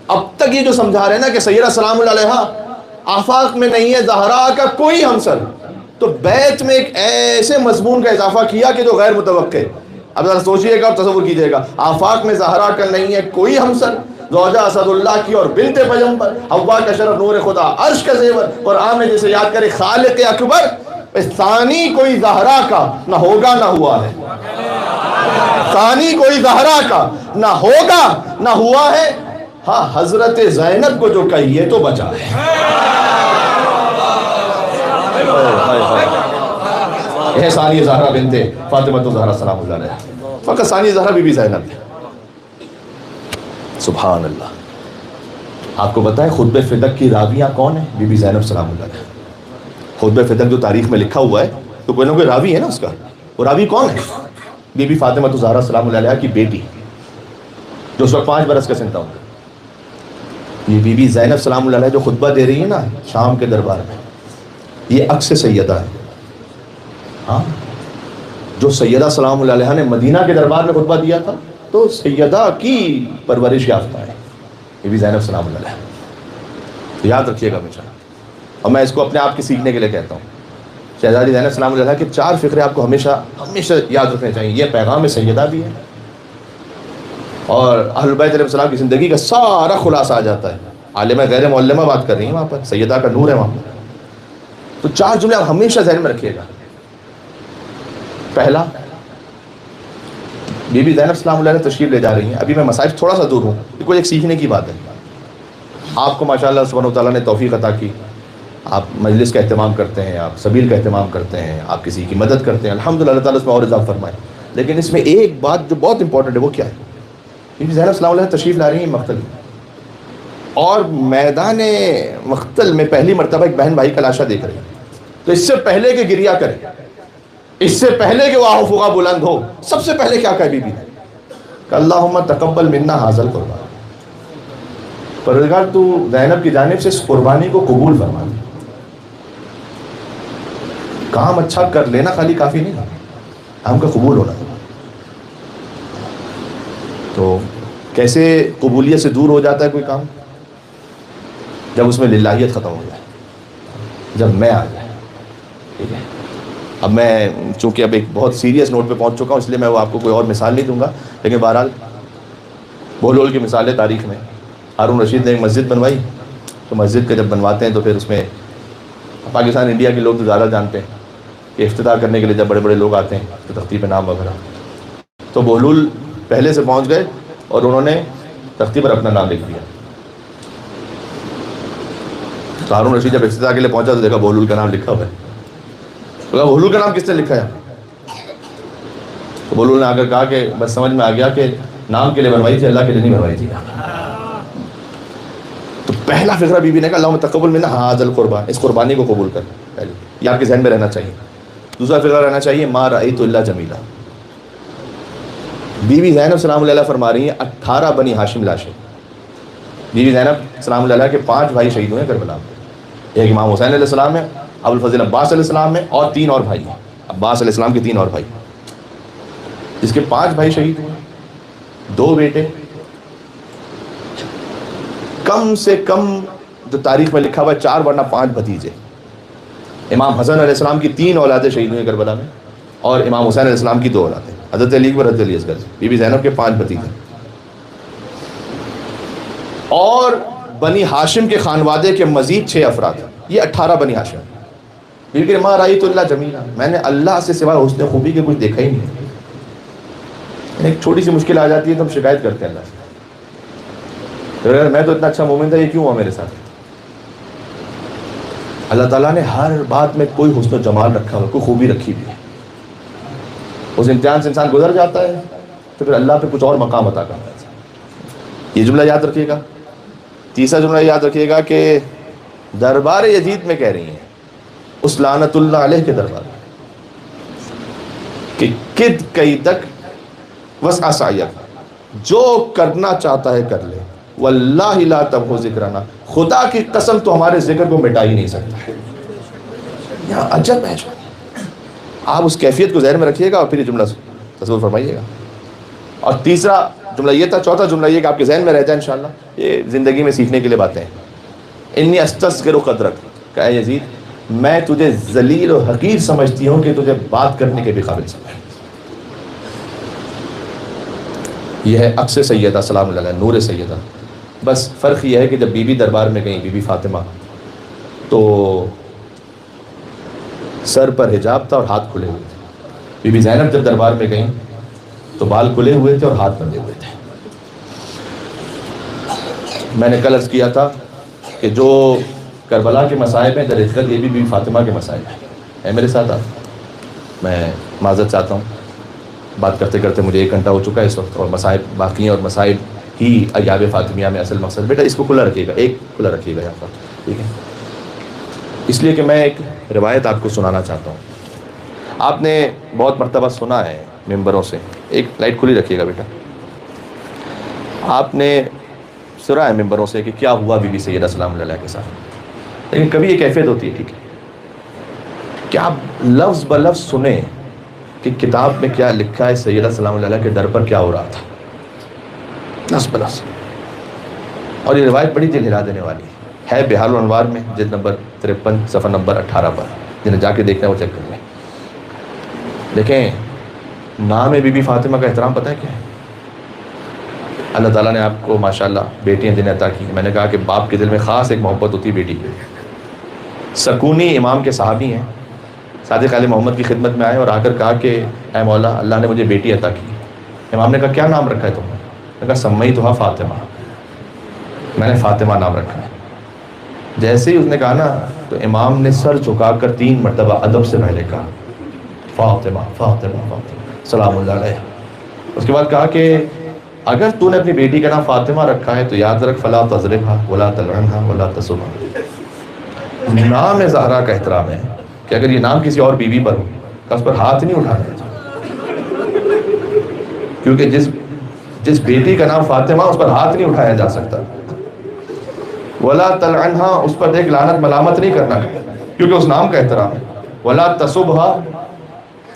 اب تک یہ جو سمجھا رہے ہیں نا کہ سیدہ سلام اللہ علیہا آفاق میں نہیں ہے زہرا کا کوئی ہمسر، تو بیت میں ایک ایسے مضمون کا اضافہ کیا کہ جو غیر متوقع۔ اب ذرا سوچئے گا اور تصور کیجئے گا، آفاق میں زہرا کا نہیں ہے کوئی ہمسر، زوجہ اسد اللہ کی اور بنت پیغمبر، حوا کا شرف نور خدا عرش کا زیور، قرآن میں جسے یاد کرے خالق اکبر۔ ثانی کوئی زہرا کا نہ ہوگا نہ ہوا ہے، ثانی کوئی زہرا کا نہ ہوگا نہ ہوا ہے، ہاں حضرت زینب کو جو کہیے تو بچا ہے۔ یہ ثانی زہرا بنت فاطمہ زہرا سلام اللہ علیہ، فقط ثانی زہرا بی بی زینب ہے۔ سبحان اللہ۔ آپ کو پتہ ہے خطبہ فدق کی راویہ کون ہے؟ بی بی زینب سلام اللہ علیہ۔ خطبہ فدق جو تاریخ میں لکھا ہوا ہے تو کوئی نہ کوئی راوی ہے نا اس کا، وہ راوی کون ہے؟ بی بی فاطمہ زہرا سلام اللہ علیہ کی بیٹی، جو اس وقت 5 برس کا سن تھا۔ یہ بی بی زینب سلام اللہ علیہ جو خطبہ دے رہی ہے نا شام کے دربار میں، یہ عکس سیدہ ہے۔ ہاں، جو سیدہ سلام اللہ علیہ نے مدینہ کے دربار میں خطبہ دیا تھا تو سیدہ کی پرورش یافتہ ہے بی بی زینب سلام اللہ علیہ۔ تو یاد رکھیے گا ہمیشہ، اور میں اس کو اپنے آپ کے سیکھنے کے لیے کہتا ہوں۔ شہزادی زینب سلام اللہ علیہ کے 4 فقرے آپ کو ہمیشہ ہمیشہ یاد رکھنے چاہیے۔ یہ پیغام سیدہ بھی ہے، اور اہل بیت علیہ السلام کی زندگی کا سارا خلاصہ آ جاتا ہے۔ عالمہ غیر معلمہ بات کر رہی ہیں وہاں پر، سیدہ کا نور ہے وہاں پر۔ تو 4 جملے آپ ہمیشہ ذہن میں رکھیے گا۔ پہلا، بی بی زینب سلام اللہ علیہ تشریف لے جا رہی ہیں، ابھی میں مصائب تھوڑا سا دور ہوں، یہ کوئی ایک سیکھنے کی بات ہے۔ آپ کو ماشاءاللہ سبحانہ وتعالیٰ نے توفیق عطا کی، آپ مجلس کا اہتمام کرتے ہیں، آپ سبیل کا اہتمام کرتے ہیں، آپ کسی کی مدد کرتے ہیں، الحمدللہ اللہ تعالیٰ اس میں اور اضافہ فرمائے۔ لیکن اس میں ایک بات جو بہت امپورٹنٹ ہے وہ کیا ہے؟ بی بی زینب سلام اللہ تشریف لا رہی ہیں مقتل میں، اور میدان مقتل میں پہلی مرتبہ ایک بہن بھائی کا لاشا دیکھ رہی ہے، تو اس سے پہلے کہ گریا کرے، اس سے پہلے کہ وہ آہ و فغاں بلند ہو، سب سے پہلے کیا کہا بی بی نے کہ اللہم تقبل منا ھذا القربان، پروردگار تو زینب کی جانب سے اس قربانی کو قبول فرما دے. کام اچھا کر لینا خالی کافی نہیں، کام کا قبول ہونا. تو کیسے قبولیت سے دور ہو جاتا ہے کوئی کام؟ جب اس میں للہیت ختم ہو جائے، جب میں آ جائے. ٹھیک ہے، اب میں چونکہ اب ایک بہت سیریس نوٹ پہ پہنچ چکا ہوں، اس لیے میں وہ آپ کو کوئی اور مثال نہیں دوں گا، لیکن بہرحال بہلول کی مثال ہے تاریخ میں. ہارون رشید نے ایک مسجد بنوائی، تو مسجد کا جب بنواتے ہیں تو پھر اس میں پاکستان انڈیا کے لوگ تو زیادہ جانتے ہیں کہ افتتاح کرنے کے لیے جب بڑے بڑے لوگ آتے ہیں تو تختی پہ نام وغیرہ، تو بہلول پہلے سے پہنچ گئے اور انہوں نے تختی پر اپنا نام لکھ دیا. تو ہارون رشید جب افتتاح کے لیے پہنچا تو دیکھا بہلول کا نام لکھا ہوا ہے. تو بہلول کا نام کس نے لکھا ہے؟ تو بہلول نے آ کر کہا کہ بس سمجھ میں آ گیا کہ نام کے لیے بنوائی تھی، اللہ کے لیے نہیں بنوائی تھی. تو پہلا فقرہ بی بی نے کہا اللہم تقبل منا ھذا القربان، اس قربانی کو قبول کر. پہلے یہ آپ کے ذہن میں رہنا چاہیے. دوسرا فقرہ رہنا چاہیے ما رأیت الا جمیلا. بی بی زینب سلام اللہ علیہ فرما رہی ہیں 18 بنی ہاشم لاشیں. بی بی زینب سلام اللہ علیہ کے 5 بھائی شہید ہوئے کربلا میں. ایک امام حسین علیہ السلام ہے، ابوالفضل عباس علیہ السلام ہے، اور 3 اور بھائی ہیں. عباس علیہ السلام کے 3 اور بھائی، جس کے 5 بھائی شہید ہوئے، 2 بیٹے. کم سے کم جو تاریخ میں لکھا ہوا ہے 4 ورنہ 5 بھتیجے. امام حسن علیہ السلام کی 3 اولادیں شہید ہوئی کربلا میں، اور امام حسین علیہ السلام کی 2 اولادیں، حضرت علی اور حضرت علی اصغر. بی بی زینب کے 5 بھتیجے. اور بنی ہاشم کے خانوادے کے مزید 6 افراد. یہ 18 بنی ہاشم. بی بی ما رأیت الا جمیلا، میں نے اللہ سے سوا حسن خوبی کے کچھ دیکھا ہی نہیں. ایک چھوٹی سی مشکل آ جاتی ہے تو ہم شکایت کرتے ہیں اللہ سے، میں تو اتنا اچھا مومن تھا، یہ کیوں ہوا میرے ساتھ؟ اللہ تعالیٰ نے ہر بات میں کوئی حسن و جمال رکھا ہوا، کوئی خوبی رکھی ہوئی ہے. اس امتحان سے انسان گزر جاتا ہے تو پھر اللہ پہ کچھ اور مقام عطا کرتا ہے. یہ جملہ یاد رکھیے گا. تیسرا جملہ یاد رکھیے گا کہ دربار یزید میں کہہ رہی ہیں، اس لعنت اللہ علیہ کے دربار میں، کہ کد کئی تک وسع سعیک، جو کرنا چاہتا ہے کر لے، واللہ لا تمحو ذکرنا، خدا کی قسم تو ہمارے ذکر کو مٹا ہی نہیں سکتا. یہاں عجب ہے. آپ اس کیفیت کو ذہن میں رکھیے گا اور پھر یہ جملہ تصور فرمائیے گا. اور تیسرا جملہ یہ تھا. چوتھا جملہ یہ کہ آپ کے ذہن میں رہ جائے انشاءاللہ. یہ زندگی میں سیکھنے کے لیے باتیں ہیں. انی استصغر قدرک، کہ اے یزید میں تجھے ذلیل و حقیر سمجھتی ہوں کہ تجھے بات کرنے کے بھی قابل سمجھتی. یہ ہے عکس سیدہ سلام اللہ علیہ، نور سیدہ. بس فرق یہ ہے کہ جب بی بی دربار میں گئیں، بی بی فاطمہ، تو سر پر حجاب تھا اور ہاتھ کھلے ہوئے تھے. بی بی زینب جب دربار میں گئیں تو بال کھلے ہوئے تھے اور ہاتھ بندھے ہوئے تھے. میں نے کل عرض کیا تھا کہ جو کربلا کے مصائب ہیں در حقیقت یہ بھی بی بی فاطمہ کے مصائب ہیں. میرے ساتھ آپ، میں معذرت چاہتا ہوں، بات کرتے کرتے مجھے 1 گھنٹہ ہو چکا ہے اس وقت، اور مصائب باقی ہیں، اور مصائب ہی ایاب فاطمیہ میں اصل مقصد. بیٹا اس کو کھلا رکھیے گا، ایک کھلا رکھیے گا یہاں پر، ٹھیک ہے؟ اس لیے کہ میں ایک روایت آپ کو سنانا چاہتا ہوں. آپ نے بہت مرتبہ سنا ہے ممبروں سے. ایک لائٹ کھلی رکھیے گا بیٹا. آپ نے سنا ہے ممبروں سے کہ کیا ہوا بی بی سیدہ سلام اللہ کے ساتھ، لیکن کبھی ایک کیفیت ہوتی ہے، ٹھیک ہے، کہ آپ لفظ بلفظ سنیں کہ کتاب میں کیا لکھا ہے سیدہ سلام اللہ کے در پر کیا ہو رہا تھا، لفظ بلفظ. اور یہ روایت بڑی دل ہلا دینے والی ہے. بہار الانوار میں جلد نمبر 53 صفحہ نمبر 18 پر، جنہیں جا کے دیکھنا ہے وہ چیک کر لیں. دیکھیں نام بی بی فاطمہ کا احترام پتہ ہے کیا ہے؟ اللہ تعالیٰ نے آپ کو ماشاءاللہ بیٹیاں دینے عطا کی. میں نے کہا کہ باپ کے دل میں خاص ایک محبت ہوتی ہے بیٹی کی. سکونی امام کے صحابی ہیں، صادق علیہ محمد کی خدمت میں آئے اور آ کر کہا کہ اے مولا اللہ نے مجھے بیٹی عطا کی. امام نے کہا کیا نام رکھا ہے تم نے؟ میں نے کہا سمیتھا فاطمہ، میں نے فاطمہ نام رکھا ہے. جیسے ہی اس نے کہا نا تو امام نے سر جھکا کر 3 مرتبہ ادب سے پہلے کہا فاطمہ فاطمہ فاطمہ سلام اللہ علیہ. اس کے بعد کہا کہ اگر تو نے اپنی بیٹی کا نام فاطمہ رکھا ہے تو یاد رکھ فلا تضربھا ولا تلعنھا ولا تسبھا. نام زہرا کا احترام ہے کہ اگر یہ نام کسی اور بیوی پر ہو تو اس پر ہاتھ نہیں اٹھانا، کیونکہ جس بیٹی کا نام فاطمہ اس پر ہاتھ نہیں اٹھایا جا سکتا. ولا تلعنھا، اس پر ایک لعنت ملامت نہیں کرنا کیونکہ اس نام کا احترام ہے. ولا تسبھا،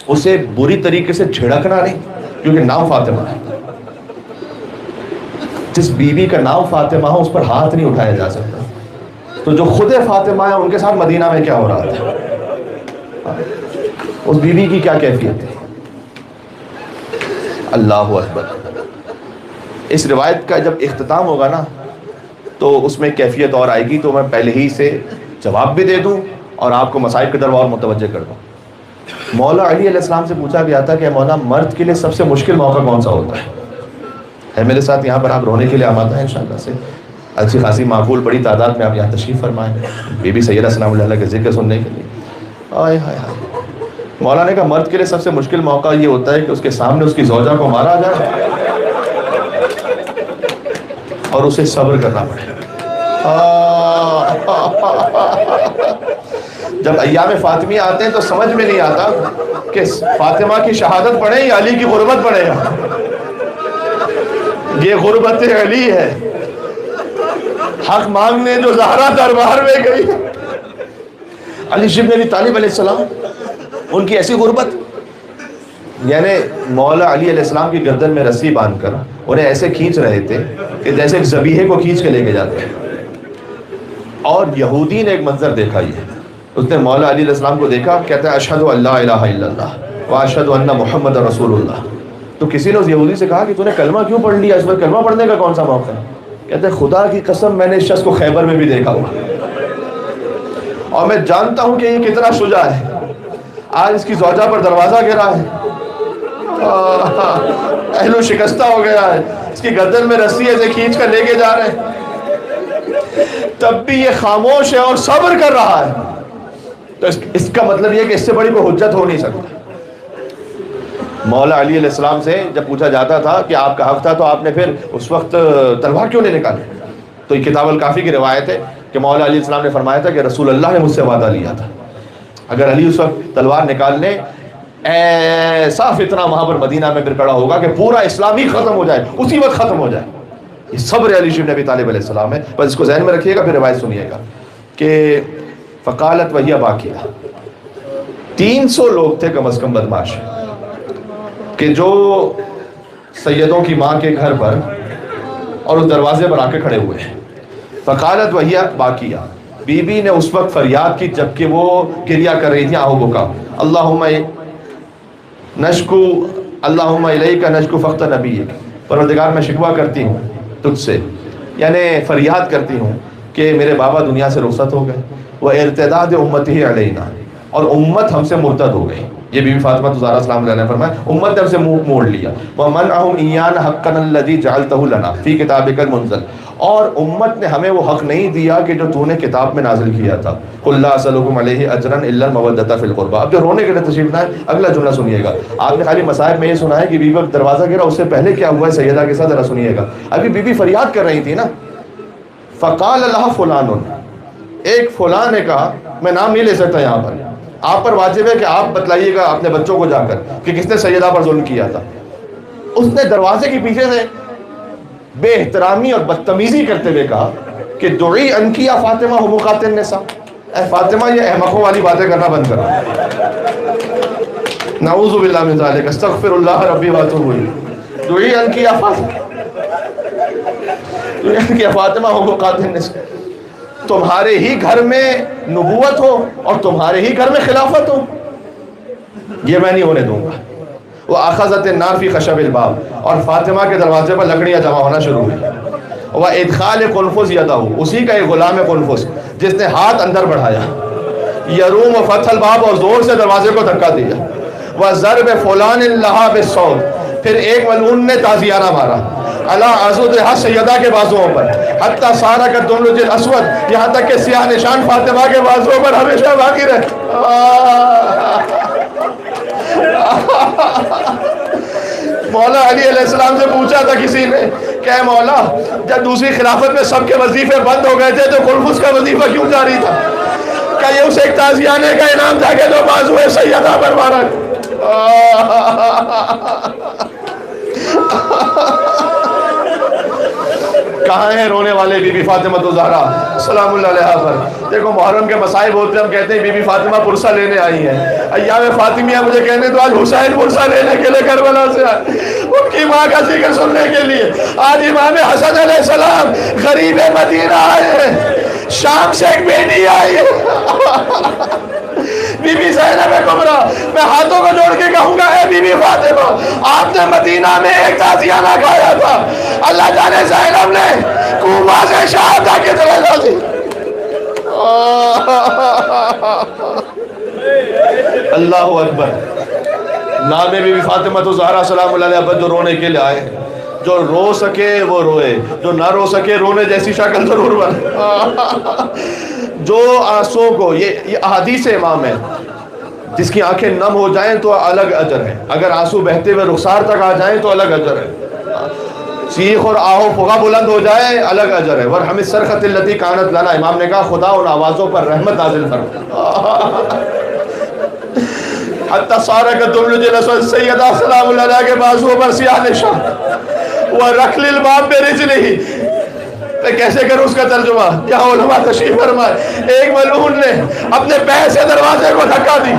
اسے بری طریقے سے جھڑکنا نہیں کیونکہ نام فاطمہ ہے. جس بیوی کا نام فاطمہ ہو اس پر ہاتھ نہیں اٹھایا جا سکتا. تو جو خود فاطمہ ہے ان کے ساتھ مدینہ میں کیا ہو رہا تھا، اس بیوی کی کیا کیفیت تھی. اللہ اکبر. اس روایت کا جب اختتام ہوگا نا تو اس میں کیفیت اور آئے گی. تو میں پہلے ہی سے جواب بھی دے دوں اور آپ کو مسائل کی طرف اور متوجہ کر دوں. مولا علی علیہ السلام سے پوچھا گیا تھا کہ مولا مرد کے لیے سب سے مشکل موقع کون سا ہوتا ہے میرے ساتھ یہاں پر آپ رونے کے لیے آمادہ ہیں انشاءاللہ سے. اچھی خاصی معقول بڑی تعداد میں آپ یہاں تشریف فرمائیں بی بی سیدہ سلام اللہ علیہ کے ذکر سننے کے لیے. آئے ہائے ہائے. مولا نے کہا مرد کے لیے سب سے مشکل موقع یہ ہوتا ہے کہ اس کے سامنے اس کی زوجہ کو مارا جائے اور اسے صبر کرنا پڑے. جب ایام فاطمی آتے ہیں تو سمجھ میں نہیں آتا کہ فاطمہ کی شہادت پڑھیں یا علی کی غربت پڑھیں. یہ غربت علی ہے. حق مانگنے جو زہرا دربار میں گئی، علی بن ابی طالب علیہ السلام، ان کی ایسی غربت. یعنی مولا علی علیہ السلام کی گردن میں رسی باندھ کر انہیں ایسے کھینچ رہے تھے کہ جیسے ایک ذبیحے کو کھینچ کے لے کے جاتے ہیں. اور یہودی نے ایک منظر دیکھا، یہ اس نے مولا علی علیہ السلام کو دیکھا، کہتا ہے اشہد ان لا الہ الا اللہ واشہد ان محمد رسول اللہ. تو کسی نے اس یہودی سے کہا کہ تو نے کلمہ کیوں پڑھ لیا، اس پر کلمہ پڑھنے کا کون سا موقع ہے؟ کہتے ہیں خدا کی قسم میں نے اس شخص کو خیبر میں بھی دیکھا ہوا اور میں جانتا ہوں کہ یہ کتنا شجاع ہے. آج اس کی زوجہ پر دروازہ گرا ہے، اہلو شکستہ ہو گیا ہے، اس کی گردن میں رسی ایسے کھینچ کر لے کے جا رہے ہیں، تب بھی یہ خاموش ہے اور صبر کر رہا ہے. تو اس کا مطلب یہ کہ اس سے بڑی کوئی حجت ہو نہیں سکتا. مولا علی علیہ السلام سے جب پوچھا جاتا تھا کہ آپ کا حق تھا تو آپ نے پھر اس وقت تلوار کیوں نہیں نکالی؟ تو یہ کتاب الکافی کی روایت ہے کہ مولا علی علیہ السلام نے فرمایا تھا کہ رسول اللہ نے مجھ سے وعدہ لیا تھا اگر علی اس وقت تلوار نکال لے ایسا فتنہ وہاں پر مدینہ میں پھر کھڑا ہوگا کہ پورا اسلام ہی ختم ہو جائے، اسی وقت ختم ہو جائے. یہ صبر علی بن ابی طالب علیہ السلام ہے. بس اس کو ذہن میں رکھیے گا، پھر روایت سنیے گا کہ فقالت وہی باقیہ، 300 لوگ تھے کم از کم بدماش کہ جو سیدوں کی ماں کے گھر پر اور اس دروازے پر آ کے کھڑے ہوئے ہیں. فقالت وہی باقیہ، بی بی نے اس وقت فریاد کی جبکہ وہ گریہ کر رہی تھی، آہو بکا، اللہم نشکو اللہم الیک نشکو فقط نبیک، پروردگار میں شکوہ کرتی ہوں تجھ سے، یعنی فریاد کرتی ہوں کہ میرے بابا دنیا سے رخصت ہو گئے، وہ ارتداد امتہ علینا، اور امت ہم سے مرتد ہو گئی. یہ بی بی فاطمہ زہرا سلام علیہ نے فرمایا امت نے ہم سے منہ موڑ لیا. وَمَنْعَهُمْ إِيَّانَ حَقًّا الَّذِي جَعَلْتَهُ لَنَا فِي كِتَابِكَ الْمُنزَلِ، اور امت نے ہمیں وہ حق نہیں دیا کہ جو تو نے کتاب میں نازل کیا تھا. قُلْ لَا أَسْأَلُكُمْ عَلَيْهِ أَجْرًا إِلَّا الْمَوَدَّةَ فِي الْقُرْبَى. اب جو رونے کے لیے تشریف لائے اگلا جملہ سنیے گا. آپ نے خالی مصائب میں یہ سنا ہے کہ بی بی کا دروازہ گرا، اس سے پہلے کیا ہوا ہے سیدہ کے ساتھ ذرا سنیے گا. ابھی بی بی فریاد کر رہی تھی نا. فقال لها فلان، ایک فلاں نے کہا، میں نام نہیں لے سکتا یہاں پر، آپ پر واجب ہے کہ آپ بتلائیے گا اپنے بچوں کو جا کر کہ کس نے سیدہ پر ظلم کیا تھا. اس نے دروازے کے پیچھے سے بے احترامی اور بدتمیزی کرتے ہوئے کہا کہ دعی انکی یا فاطمہ حمقات النساء، اے فاطمہ یہ احمقوں والی باتیں کرنا بند کرو. نعوذ باللہ من ذالک، استغفر اللہ ربی واتوب الیہ. دعی انکی یا فاطمہ حمقات النساء، تمہارے ہی گھر میں نبوت ہو اور تمہارے ہی گھر میں خلافت ہو، یہ میں نہیں ہونے دوں گا. وہ اخذت النار فی خشب الباب، اور فاطمہ کے دروازے پر لکڑیاں جمع ہونا شروع ہوئی. وہ ادخال قنفذ یدہ، اسی کا ایک غلام قنفذ جس نے ہاتھ اندر بڑھایا، یروم فتح الباب، اور زور سے دروازے کو دھکا دیا. وہ ضرب فلان لہا بالصوت، پھر ایک ملعون نے تازیانہ مارا اللہ عزوجہ سیدہ کے بازوؤں پر، حتی سارا کا دملج الاسود، یہاں تک کہ سیاہ نشان فاطمہ کے بازوؤں پر ہمیشہ باقی رہے. مولا علی علیہ السلام سے پوچھا تھا کسی نے کہ اے مولا جب دوسری خلافت میں سب کے وظیفے بند ہو گئے تھے تو قنفذ کا وظیفہ کیوں جاری تھا؟ کہ یہ اسے ایک تازیانے کا انعام تھا کہ جو بازو سیدہ پر مارا. کہاں ہیں رونے والے بی بی فاطمہ الزہرا سلام اللہ علیہا پر؟ دیکھو محرم کے مصائب ہوتے ہیں، ہم کہتے ہیں بی بی فاطمہ پرسہ لینے آئی ہیں، ایام فاطمیہ مجھے کہنے تو آج حسین پرسہ لینے کے لیے کربلا سے آئے، ان کی ماں کا ذکر سننے کے لیے۔ آج امام حسن علیہ السلام غریب مدینہ آئے ہیں، شام سے ایک بیٹی آئی ہے بی بی زینب کبریٰ، میں ہاتھوں کو جوڑ کے کہوں گا اے بی بی فاطمہ، آپ نے مدینہ میں ایک تازیانہ کھایا تھا، اللہ جانے زینب نے کوفہ سے شام تک کتنے لازی۔ اللہ اکبر۔ نام بی بی فاطمہ الزہرا سلام اللہ علیہا پر جو رونے کے لیے آئے، جو رو سکے وہ روئے، جو نہ رو سکے رونے جیسی شکل ضرور بنے۔ جو آنسوں کو، یہ احادیث امام ہے، جس کی آنکھیں نم ہو جائیں تو الگ اجر ہے، اگر آنسو بہتے ہوئے رخسار تک آ جائیں تو الگ اجر ہے، چیخ اور آہو فغا بلند ہو جائے الگ اجر ہے۔ وَرْحَمِ الصَّرْخَةِ الَّتِي كَانَتْ لَنَا، امام نے کہا خدا ان آوازوں پر رحمت نازل فرما۔ حتی صارت دملج رسول سیدہ سلام اللہ علیہ کے بازو پر سیاہ نشان، وَرَقْلِ الْبَابِ بِرِجْلِهِ، میں کیسے کروں اس کا ترجمہ؟ یہاں علماء تشریف فرمائے، ایک ملعون نے اپنے پیر سے دروازے کو دھکا دی،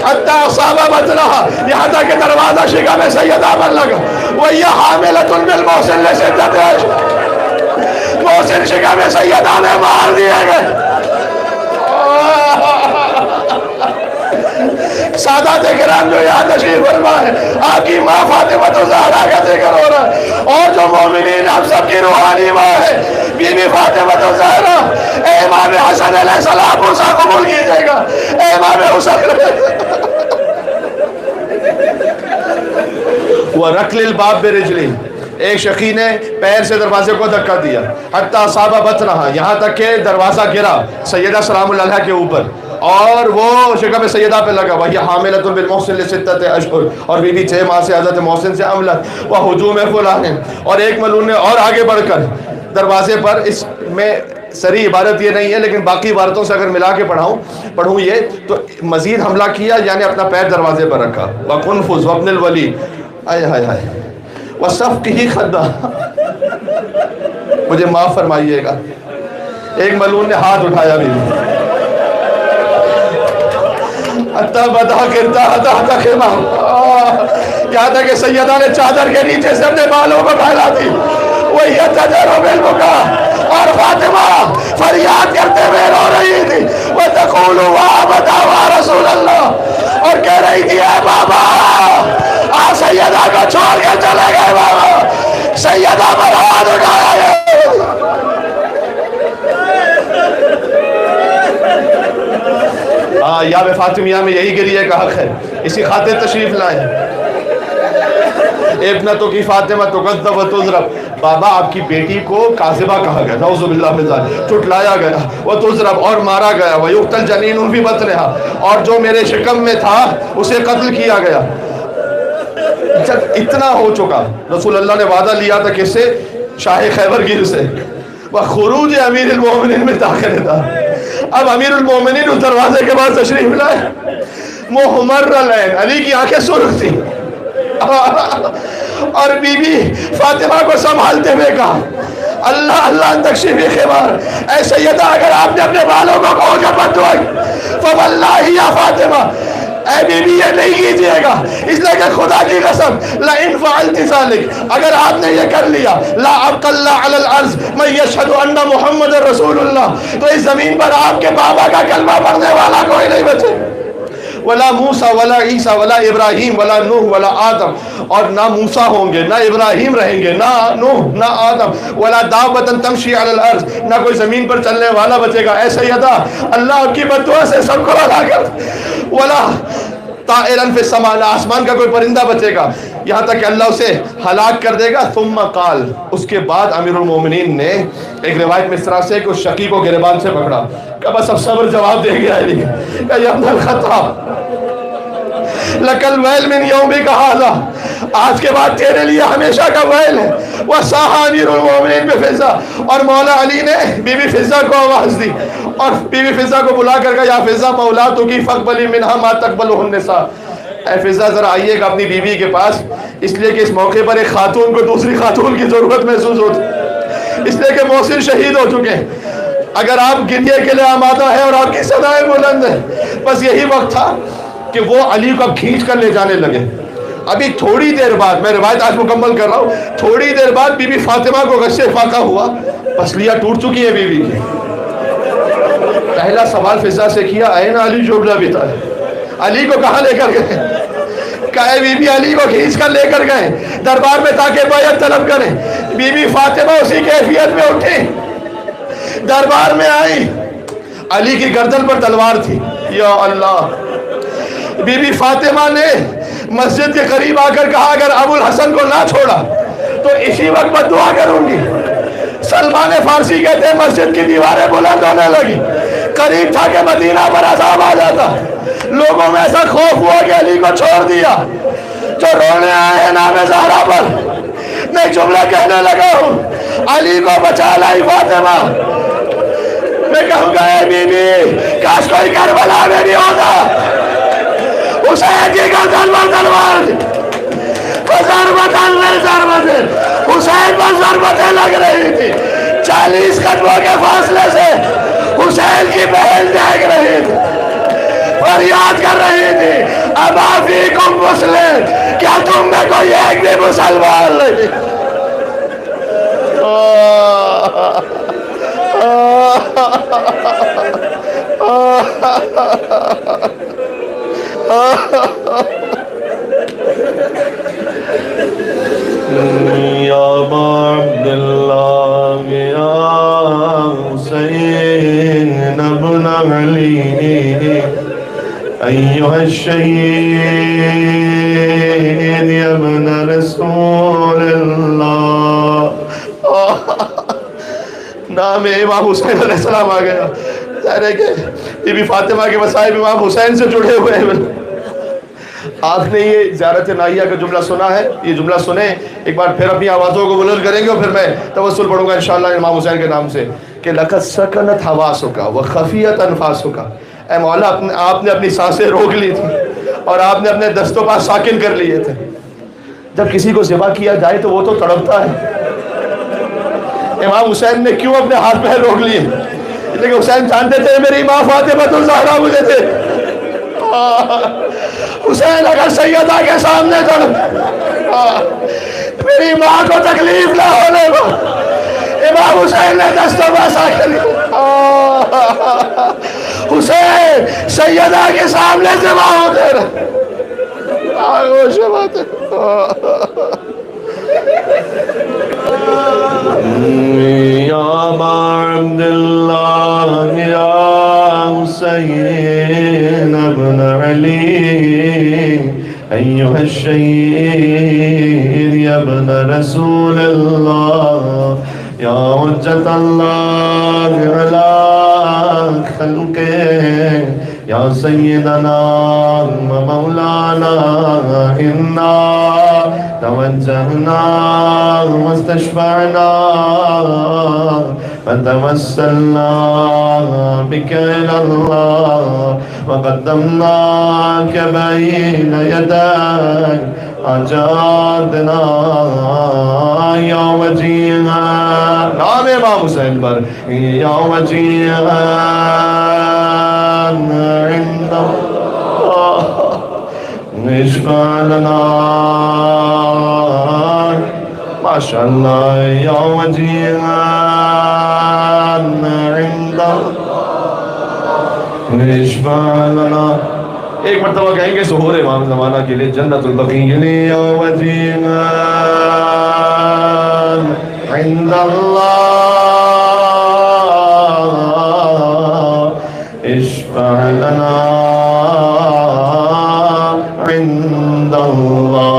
حتی اصابہ بطنہا، یہاں تک کہ دروازہ شکم سیدہ پر لگا، وَيَّ حَامِلَةٌ بِالْمُحْسِنِ لِسِدَّةِ عَشْرٍ، محسن شکم سیدہ نے مار دیے گئے۔ سادات کرام جو یہاں تشریف فرمائے، آپ کی ماں فاطمہ الزہرا کا ذکر ہو رہا ہے، اور جو مومنین ہم سب کی روحانی ماں ہے بی بی فاطمہ الزہرا۔ اے امام حسن علیہ السلام عرصہ قبول کیجئے گا، اے امام حسن وَرَقْلِ الْبَابِ بِرِجْلِهِ، ایک شقی نے پیر سے دروازے کو دھکا دیا، حتی اصابہ بطنہا، یہاں تک کہ دروازہ گرا سیدہ سلام اللہ علیہ کے اوپر، اور وہ شکم سیدہ پہ لگا، وَهِيَ حَامِلَةٌ بِالْمُحْسِنِ لِسِدَّةِ عَشْرٍ، اور بی بی 6 ماہ سے حضرت محسن سے حملت، وَهُجُومِ فُلَانٍ، اور ایک ملعون نے اور آگے بڑھ کر دروازے پر، اس میں سری عبارت یہ نہیں ہے لیکن باقی عبارتوں سے اگر ملا کے پڑھوں یہ تو مزید حملہ کیا، یعنی اپنا پیر دروازے پر رکھا، وَقُنْفُذْ وَابْنِ الْوَلِيدِ، آئے ہائے ہائے، وَصَفْقِهِ خَدَّ، مجھے معاف فرمائیے گا، ایک ملعون نے ہاتھ اٹھایا بھی، حتی بدا کرتا حتی خیمہ، کیا تھا کہ سیدہ نے چادر کے نیچے سے اپنے بالوں کو پھیلا دی، وہی تجرو بالبکا، اور فاطمہ فریاد کرتے ہوئے رو رہی تھی، وَتَقُولُ وَعَبَدَ وَرَسُولَ اللَّهِ، اور کہہ رہی تھی اے بابا آپ سیدہ کو چھوڑ کے چلے گئے، بابا سیدہ پر ہاتھ اٹھایا گیا۔ یاب فاطمیہ میں یہی گریہ کا حق ہے، اسی خاطر تشریف لائیں۔ ابنتو کی فاطمہ تکذب و تضرب، بابا آپ کی بیٹی کو کاذبہ کہا گیا، نعوذ باللہ من ذالک، چٹلایا گیا، و تضرب، اور مارا گیا، و یقتل جنین فی بطنہا، اور جو میرے شکم میں تھا اسے قتل کیا گیا۔ جب اتنا ہو چکا، رسول اللہ نے وعدہ لیا تھا کس سے؟ شاہ خیبر گیر سے، وخروج امیر المومنین میں داخل تھا۔ اب امیر المومنین اس دروازے کے بعد تشریف لائے، محمر العین، علی کی آنکھیں سرخ تھی، اور بی بی فاطمہ کو سنبھالتے ہوئے کہا اللہ اللہ تکشیف خمار، اے سیدہ اگر آپ نے اپنے بالوں کو کھول کر بد دعائی فواللہ یا فاطمہ، اے بی بی یہ نہیں کیجئے گا، اس لئے کہ خدا کی قسم لَإِن فَعَلْتِ ذَلِكَ، اگر آپ نے یہ کر لیا لا ابقى اللہ علی الارض من یشہد ان محمد رسول اللہ، تو اس زمین پر آپ کے بابا کا کلمہ پڑھنے والا کوئی نہیں بچے، ولا موسیٰ ولا عیسیٰ ولا ابراہیم ولا نوح ولا آدم، اور نہ موسیٰ ہوں گے، نہ ابراہیم رہیں گے، نہ نوح، نہ آدم، ولا دابۃ تمشی علی الارض، نہ کوئی زمین پر چلنے والا بچے گا۔ اے سیدہ اللہ آپ کی بددعا سے سب کو بھلا کر، ولا طائرا فی السماء، نہ آسمان کا کوئی پرندہ بچے گا، یہاں تک کہ اللہ اسے ہلاک کر دے گا۔ ثم قال، اس کے بعد امیر المومنین نے ایک روایت میں اس طرح سے کہ اس شقی کو گریبان سے پکڑا، کہ بس اب صبر جواب دے گیا علی، کہ یا ابن الخطاب لکل ویل من یومک ھذا، آج کے بعد تیرے لیے ہمیشہ کا ویل ہے۔ وصاح امیر المومنین بفضہ، اور مولا علی نے بی بی فضہ کو آواز دی، اور بی بی فضہ کو بلا کر کہا یا فضہ مولاتو کی فقبلی منہا ما تقبلہ النساء، اے فضہ ذرا آئیے گا اپنی بیوی کے پاس، اس لیے کہ اس موقع پر ایک خاتون کو دوسری خاتون کی ضرورت محسوس ہوتی، اس لیے کہ محسن شہید ہو چکے ہیں. اگر آپ گنیے کے لیے آمادہ ہیں اور آپ کی صدائیں بلند ہیں, بس یہی وقت تھا کہ وہ علی کو کھینچ کر لے جانے لگے. ابھی تھوڑی دیر بعد, میں روایت آج مکمل کر رہا ہوں, تھوڑی دیر بعد بی بی فاطمہ کو غش فاقہ ہوا, پسلیاں ٹوٹ چکی ہیں بی بی کی. پہلا سوال فضا سے کیا, این علی جبلہ بھی تھا, علی کو کہاں لے کر گئے؟ کہے بی بی علی کو کھینچ کر لے کر گئے دربار میں تاکہ بیعت طلب کریں. بی بی فاطمہ اسی کیفیت میں اٹھی, دربار میں آئی, علی کی گردن پر تلوار تھی. یا اللہ, بی بی فاطمہ نے مسجد کے قریب آ کر کہا اگر ابو الحسن کو نہ چھوڑا تو اسی وقت میں دعا کروں گی. سلمان فارسی کہتے ہیں مسجد کی دیواریں بلند ہونے لگی, قریب تھا کہ مدینہ پر عذاب آ جاتا. لوگوں میں ایسا خوف ہوا کہ علی کو چھوڑ دیا. جو رونے آئے ہیں نام زہرا پر, میں جملہ کہنے لگا ہوں, علی کو بچا لائی فاطمہ. میں کہوں گا اے بی بی, کاش کوئی کربلا میں نہیں ہوتا. حسین کی گردن پر تلوار, حسین پر ضربتیں لگ رہی تھی. 40 قدموں کے فاصلے سے حسین کی بہن دیکھ رہی تھی, فریاد کر رہی تھی, ابا فیکم مسلم, کیا تم میں کوئی ایک بھی مسلمان نہیں؟ یا ابا عبداللہ یا حسین ابن علی ایہا الشہید یا ابن رسول اللہ. نام امام حسین علیہ السلام آ گیا. ظاہر ہے کہ بی بی فاطمہ کے مصائب امام حسین سے جڑے ہوئے ہیں. آپ نے یہ زیارت نائیہ کا جملہ سنا ہے, یہ جملہ سنیں ایک بار, پھر اپنی آوازوں کو بلند کریں گے اور پھر میں توسل پڑھوں گا انشاءاللہ امام حسین کے نام سے کہ لَقَدْ سَكَنَتْ حَوَاسُكَ وَخَفِيَتْ أَنفَاسُكَ. اے مولا, آپ نے اپنی سانسیں روک لی تھی اور آپ نے اپنے دست و پا ساکن کر لیے تھے. جب کسی کو ذبح کیا جائے تو وہ تو تڑپتا ہے. امام حسین نے کیوں اپنے ہاتھ پیر روک لیے؟ لیکن حسین جانتے تھے میری ماں فاطمہ الزہرا مجھے تھے. حسین اگر سیدہ کے سامنے تڑپ, میری ماں کو تکلیف نہ ہونے کو, امام حسین نے دست و پا ساکن. حسین سیدہ کے سامنے ذبح ہوتے رہے. آغوش بات ہے. یا ابا عبداللہ یا حسین ابن علی ایہا الشہید یا ابن رسول اللہ یا حجت اللہ علی خلقہ یا سیدنا و مولانا انا توجہنا واستشفعنا فتوسلنا بك إلى الله وقدمناك بين يدي حاجاتنا يا وجيها. نام امام حسین پر یا وجيها عند الله اشفع لنا ما شاء الله يا وجيها عند الله اشفع لنا. ایک مرتبہ کہیں گے ظہور امام زمانہ کے لیے, جنت البقیع کے لیے یا وجیہا عند اللہ اشفع لنا عند اللہ.